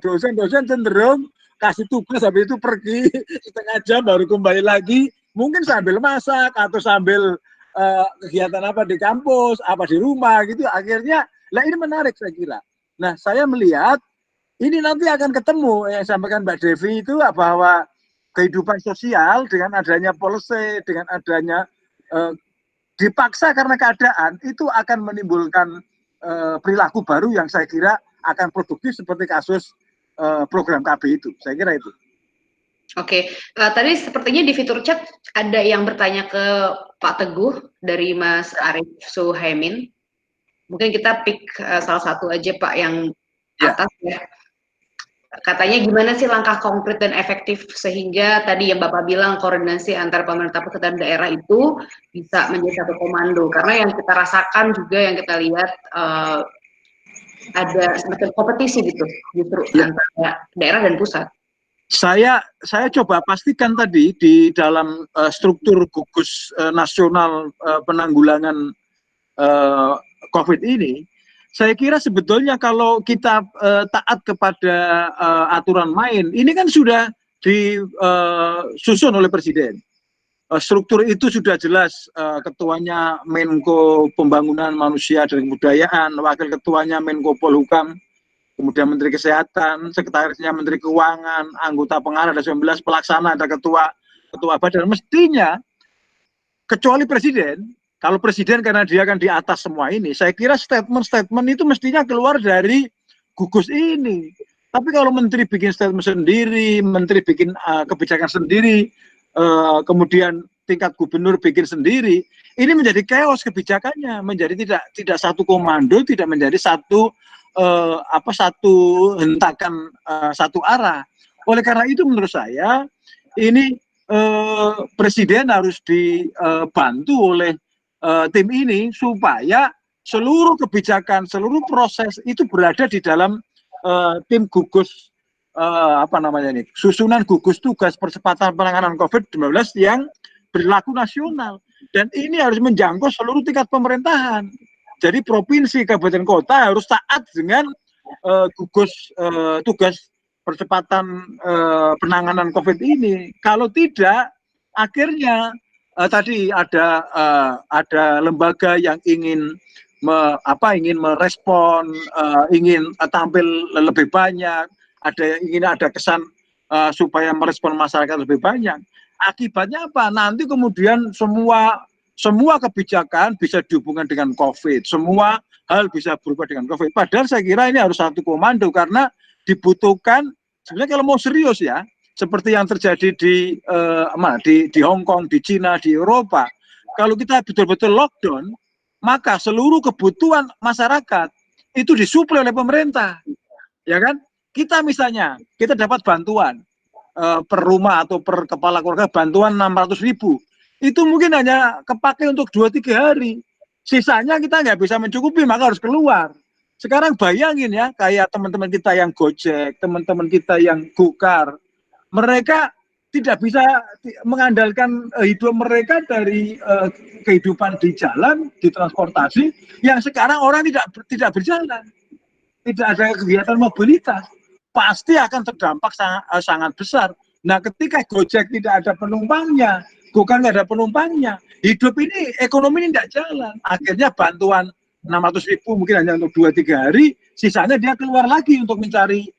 dosen-dosen cenderung kasih tugas habis itu pergi setengah jam baru kembali lagi, mungkin sambil masak atau sambil kegiatan apa di kampus, apa di rumah gitu. Akhirnya, lah ini menarik saya kira. Nah, saya melihat ini nanti akan ketemu yang sampaikan Mbak Devi itu bahwa kehidupan sosial dengan adanya policy, dengan adanya dipaksa karena keadaan, itu akan menimbulkan perilaku baru yang saya kira akan produktif seperti kasus program KB itu. Saya kira itu. Oke, tadi sepertinya di fitur chat ada yang bertanya ke Pak Teguh dari Mas Arief Suhaimin. Mungkin kita pick salah satu aja Pak yang atas ya. Katanya gimana sih langkah konkret dan efektif sehingga tadi yang Bapak bilang koordinasi antar pemerintah pusat dan daerah itu bisa menjadi satu komando. Karena yang kita rasakan juga, yang kita lihat ada semacam kompetisi gitu justru antara daerah dan pusat. Saya coba pastikan tadi di dalam struktur gugus nasional penanggulangan COVID ini, saya kira sebetulnya kalau kita taat kepada aturan main, ini kan sudah disusun oleh Presiden. Struktur itu sudah jelas, ketuanya Menko Pembangunan Manusia dan Kebudayaan, wakil ketuanya Menko Polhukam, kemudian Menteri Kesehatan, sekretarisnya Menteri Keuangan, anggota pengarah ada 19, pelaksana ada ketua badan. Mestinya, kecuali Presiden, kalau Presiden karena dia kan di atas semua ini, saya kira statement itu mestinya keluar dari gugus ini. Tapi kalau Menteri bikin statement sendiri, Menteri bikin kebijakan sendiri, kemudian tingkat gubernur bikin sendiri, ini menjadi chaos kebijakannya, menjadi tidak satu komando, tidak menjadi satu hentakan satu arah. Oleh karena itu menurut saya ini Presiden harus dibantu oleh tim ini supaya seluruh kebijakan, seluruh proses itu berada di dalam tim gugus susunan gugus tugas percepatan penanganan COVID-19 yang berlaku nasional, dan ini harus menjangkau seluruh tingkat pemerintahan. Jadi provinsi, kabupaten, kota harus taat dengan gugus tugas percepatan penanganan COVID ini. Kalau tidak, akhirnya tadi ada lembaga yang ingin merespon, ingin tampil lebih banyak, ada kesan supaya merespon masyarakat lebih banyak. Akibatnya apa? Nanti kemudian semua kebijakan bisa dihubungkan dengan COVID, semua hal bisa berubah dengan COVID. Padahal saya kira ini harus satu komando, karena dibutuhkan, sebenarnya kalau mau serius ya, seperti yang terjadi di Hong Kong, di Cina, di Eropa, kalau kita betul-betul lockdown, maka seluruh kebutuhan masyarakat itu disuplai oleh pemerintah, ya kan? Kita misalnya, kita dapat bantuan per rumah atau per kepala keluarga, bantuan 600.000. Itu mungkin hanya kepake untuk 2-3 hari. Sisanya kita nggak bisa mencukupi, maka harus keluar. Sekarang bayangin ya, kayak teman-teman kita yang Gojek, teman-teman kita yang Gokar, mereka tidak bisa mengandalkan hidup mereka dari kehidupan di jalan, di transportasi, yang sekarang orang tidak berjalan. Tidak ada kegiatan mobilitas. pasti akan terdampak sangat besar. Nah, ketika Gojek tidak ada penumpangnya, Gokar nggak ada penumpangnya, hidup ini, ekonomi ini tidak jalan. Akhirnya bantuan 600.000 mungkin hanya untuk 2-3 hari, sisanya dia keluar lagi untuk mencari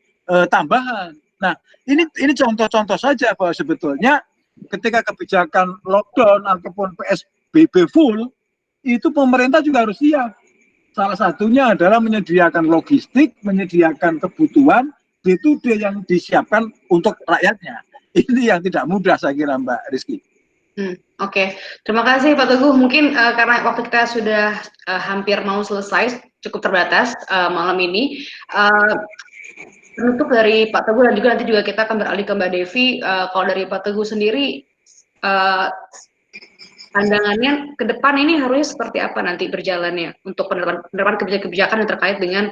tambahan. Nah, ini contoh-contoh saja bahwa sebetulnya ketika kebijakan lockdown ataupun PSBB full, itu pemerintah juga harus siap. Salah satunya adalah menyediakan logistik, menyediakan kebutuhan, itu yang disiapkan untuk rakyatnya. Ini yang tidak mudah saya kira, Mbak Rizky. Oke. Terima kasih Pak Teguh. Mungkin karena waktu kita sudah hampir mau selesai, cukup terbatas malam ini. Untuk dari Pak Teguh dan juga nanti kita akan beralih ke Mbak Devi. Kalau dari Pak Teguh sendiri, pandangannya ke depan ini harusnya seperti apa nanti berjalannya untuk penerapan kebijakan yang terkait dengan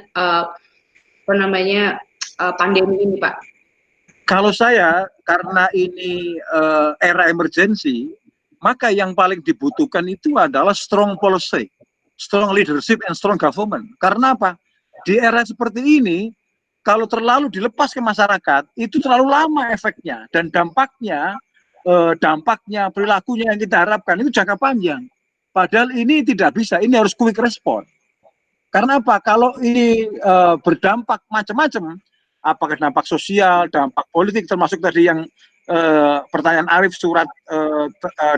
pandemi ini, Pak? Kalau saya, karena ini era emergency, maka yang paling dibutuhkan itu adalah strong policy, strong leadership, and strong government. Karena apa? Di era seperti ini, kalau terlalu dilepas ke masyarakat, itu terlalu lama efeknya, dan dampaknya, perilakunya yang kita harapkan, itu jangka panjang. Padahal ini tidak bisa, ini harus quick response. Karena apa? Kalau ini berdampak macam-macam, apakah dampak sosial, dampak politik, termasuk tadi yang pertanyaan Arif, surat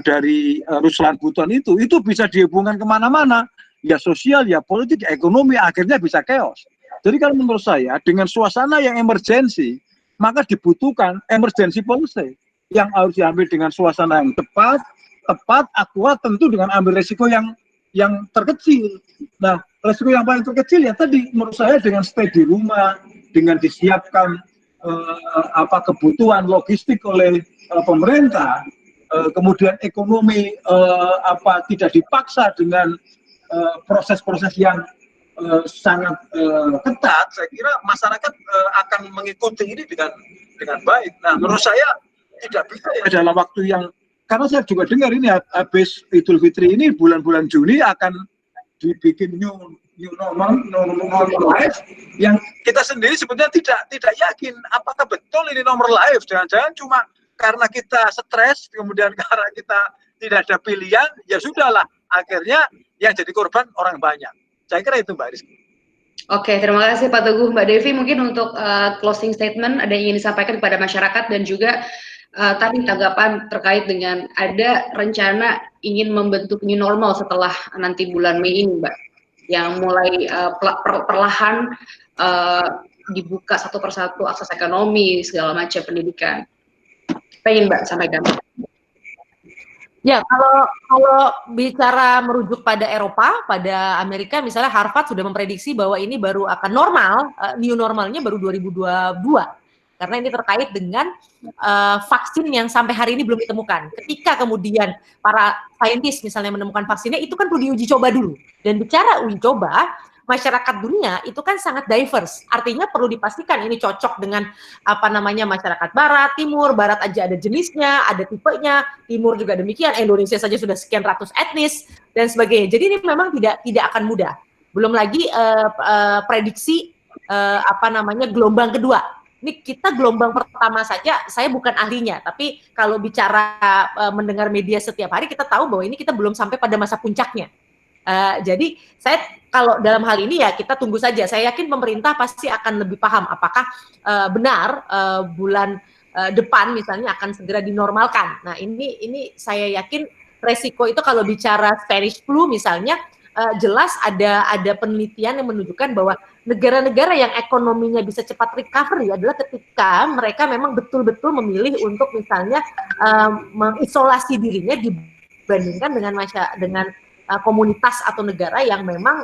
dari Ruslan Buton itu bisa dihubungkan kemana-mana, ya sosial, ya politik, ya ekonomi, akhirnya bisa chaos. Jadi kalau menurut saya, dengan suasana yang emergensi, maka dibutuhkan emergency policy, yang harus diambil dengan suasana yang tepat, akurat, tentu dengan ambil resiko yang terkecil. Nah, resiko yang paling terkecil ya tadi, menurut saya dengan stay di rumah, dengan disiapkan kebutuhan logistik oleh pemerintah, kemudian ekonomi tidak dipaksa dengan proses-proses yang sangat ketat, saya kira masyarakat akan mengikuti ini dengan baik. Nah, menurut saya tidak bisa ya dalam waktu yang, karena saya juga dengar ini habis Idul Fitri ini bulan-bulan Juni akan dibikin new normal life, yang kita sendiri sebetulnya tidak yakin apakah betul ini normal life. Jangan-jangan cuma karena kita stres, kemudian karena kita tidak ada pilihan, ya sudahlah, akhirnya yang jadi korban orang banyak. Saya kira itu, Mbak Rizky. Oke, terima kasih Pak Teguh. Mbak Devi, mungkin untuk closing statement ada yang ingin disampaikan kepada masyarakat, dan juga tadi tanggapan terkait dengan ada rencana ingin membentuk new normal setelah nanti bulan Mei ini, Mbak, yang mulai perlahan dibuka satu persatu akses ekonomi, segala macam pendidikan. Pengen Mbak sampaikan? Ya, kalau bicara merujuk pada Eropa, pada Amerika, misalnya Harvard sudah memprediksi bahwa ini baru akan normal, new normalnya baru 2022. Karena ini terkait dengan vaksin yang sampai hari ini belum ditemukan. Ketika kemudian para saintis misalnya menemukan vaksinnya, itu kan perlu diuji coba dulu. Dan bicara uji coba, masyarakat dunia itu kan sangat diverse. Artinya perlu dipastikan ini cocok dengan masyarakat barat, timur, barat aja ada jenisnya, ada tipenya, timur juga demikian, Indonesia saja sudah sekian ratus etnis dan sebagainya. Jadi ini memang tidak akan mudah. Belum lagi prediksi gelombang kedua. Ini kita gelombang pertama saja, saya bukan ahlinya, tapi kalau bicara mendengar media setiap hari, kita tahu bahwa ini kita belum sampai pada masa puncaknya. Jadi saya kalau dalam hal ini ya kita tunggu saja. Saya yakin pemerintah pasti akan lebih paham apakah benar bulan depan misalnya akan segera dinormalkan. Nah ini saya yakin resiko itu kalau bicara Spanish flu misalnya, jelas ada penelitian yang menunjukkan bahwa negara-negara yang ekonominya bisa cepat recovery adalah ketika mereka memang betul-betul memilih untuk misalnya mengisolasi dirinya dibandingkan dengan komunitas atau negara yang memang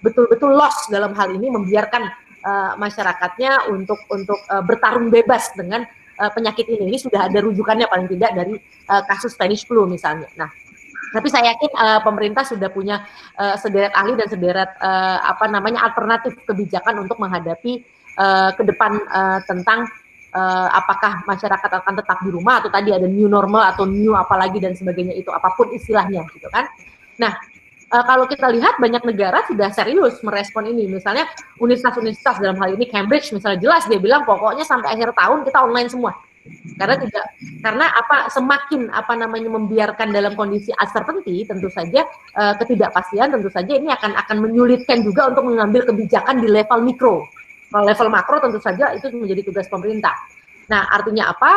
betul-betul loss dalam hal ini, membiarkan masyarakatnya untuk bertarung bebas dengan penyakit ini. Ini sudah ada rujukannya paling tidak dari kasus Spanish flu misalnya. Nah, tapi saya yakin pemerintah sudah punya sederet ahli dan sederet alternatif kebijakan untuk menghadapi ke depan tentang apakah masyarakat akan tetap di rumah atau tadi ada new normal atau new apalagi dan sebagainya, itu apapun istilahnya gitu kan. Nah, kalau kita lihat banyak negara sudah serius merespon ini. Misalnya universitas-universitas dalam hal ini Cambridge misalnya jelas dia bilang pokoknya sampai akhir tahun kita online semua. Karena semakin membiarkan dalam kondisi uncertainty, tentu saja ketidakpastian tentu saja ini akan menyulitkan juga untuk mengambil kebijakan di level mikro. Kalau level makro tentu saja itu menjadi tugas pemerintah. Nah, artinya apa?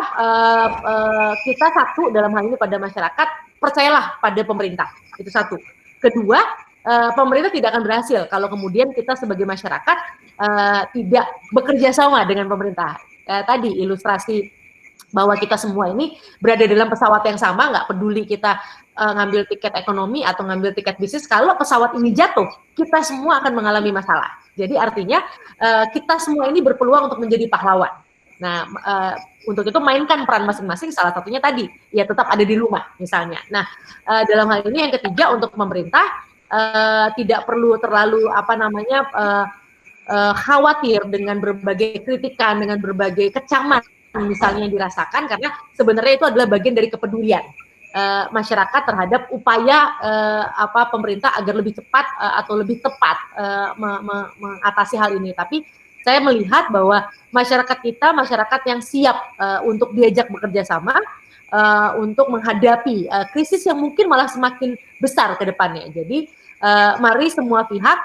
Kita satu dalam hal ini pada masyarakat, percayalah pada pemerintah. Itu satu. Kedua, pemerintah tidak akan berhasil kalau kemudian kita sebagai masyarakat tidak bekerja sama dengan pemerintah. Tadi ilustrasi bahwa kita semua ini berada dalam pesawat yang sama, nggak peduli kita ngambil tiket ekonomi atau ngambil tiket bisnis, kalau pesawat ini jatuh, kita semua akan mengalami masalah. Jadi artinya kita semua ini berpeluang untuk menjadi pahlawan. Nah, untuk itu mainkan peran masing-masing, salah satunya tadi, ya tetap ada di rumah misalnya. Nah, dalam hal ini yang ketiga untuk pemerintah, tidak perlu terlalu khawatir dengan berbagai kritikan, dengan berbagai kecaman misalnya yang dirasakan, karena sebenarnya itu adalah bagian dari kepedulian masyarakat terhadap upaya pemerintah agar lebih cepat atau lebih tepat mengatasi hal ini. Tapi saya melihat bahwa masyarakat kita masyarakat yang siap untuk diajak bekerja sama untuk menghadapi krisis yang mungkin malah semakin besar ke depannya. Jadi mari semua pihak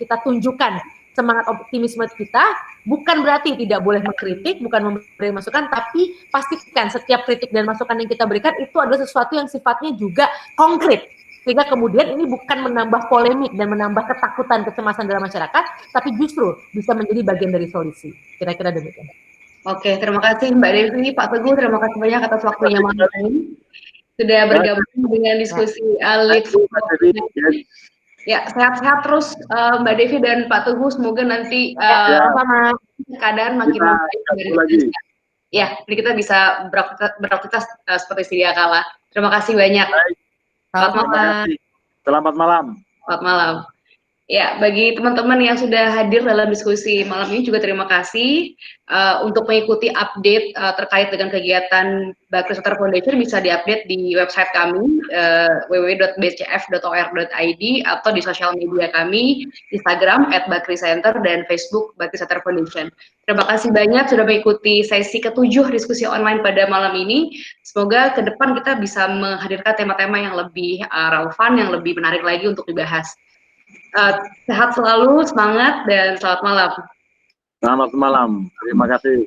kita tunjukkan semangat optimisme kita, bukan berarti tidak boleh mengkritik, bukan memberi masukan, tapi pastikan setiap kritik dan masukan yang kita berikan itu adalah sesuatu yang sifatnya juga konkret, sehingga kemudian ini bukan menambah polemik dan menambah ketakutan, kecemasan dalam masyarakat, tapi justru bisa menjadi bagian dari solusi. Kira-kira demikian. Oke, terima kasih Mbak Devi, Pak Teguh, terima kasih banyak atas waktunya malam ini. Sudah bergabung dengan diskusi Lead. Ya, sehat-sehat terus Mbak Devi dan Pak Teguh, semoga nanti sama keadaan makin baik dari Indonesia. Ya, jadi kita bisa beraktivitas seperti sedia kala. Terima kasih banyak. Selamat malam. Selamat malam. Selamat malam. Ya, bagi teman-teman yang sudah hadir dalam diskusi malam ini juga terima kasih. Untuk mengikuti update terkait dengan kegiatan Bakri Center Foundation bisa diupdate di website kami www.bcf.or.id atau di sosial media kami Instagram @bakri-center dan Facebook Bakri Center Foundation. Terima kasih banyak sudah mengikuti sesi ke-7 diskusi online pada malam ini. Semoga ke depan kita bisa menghadirkan tema-tema yang lebih relevan, yang lebih menarik lagi untuk dibahas. Sehat selalu, semangat, dan selamat malam. Selamat malam, terima kasih.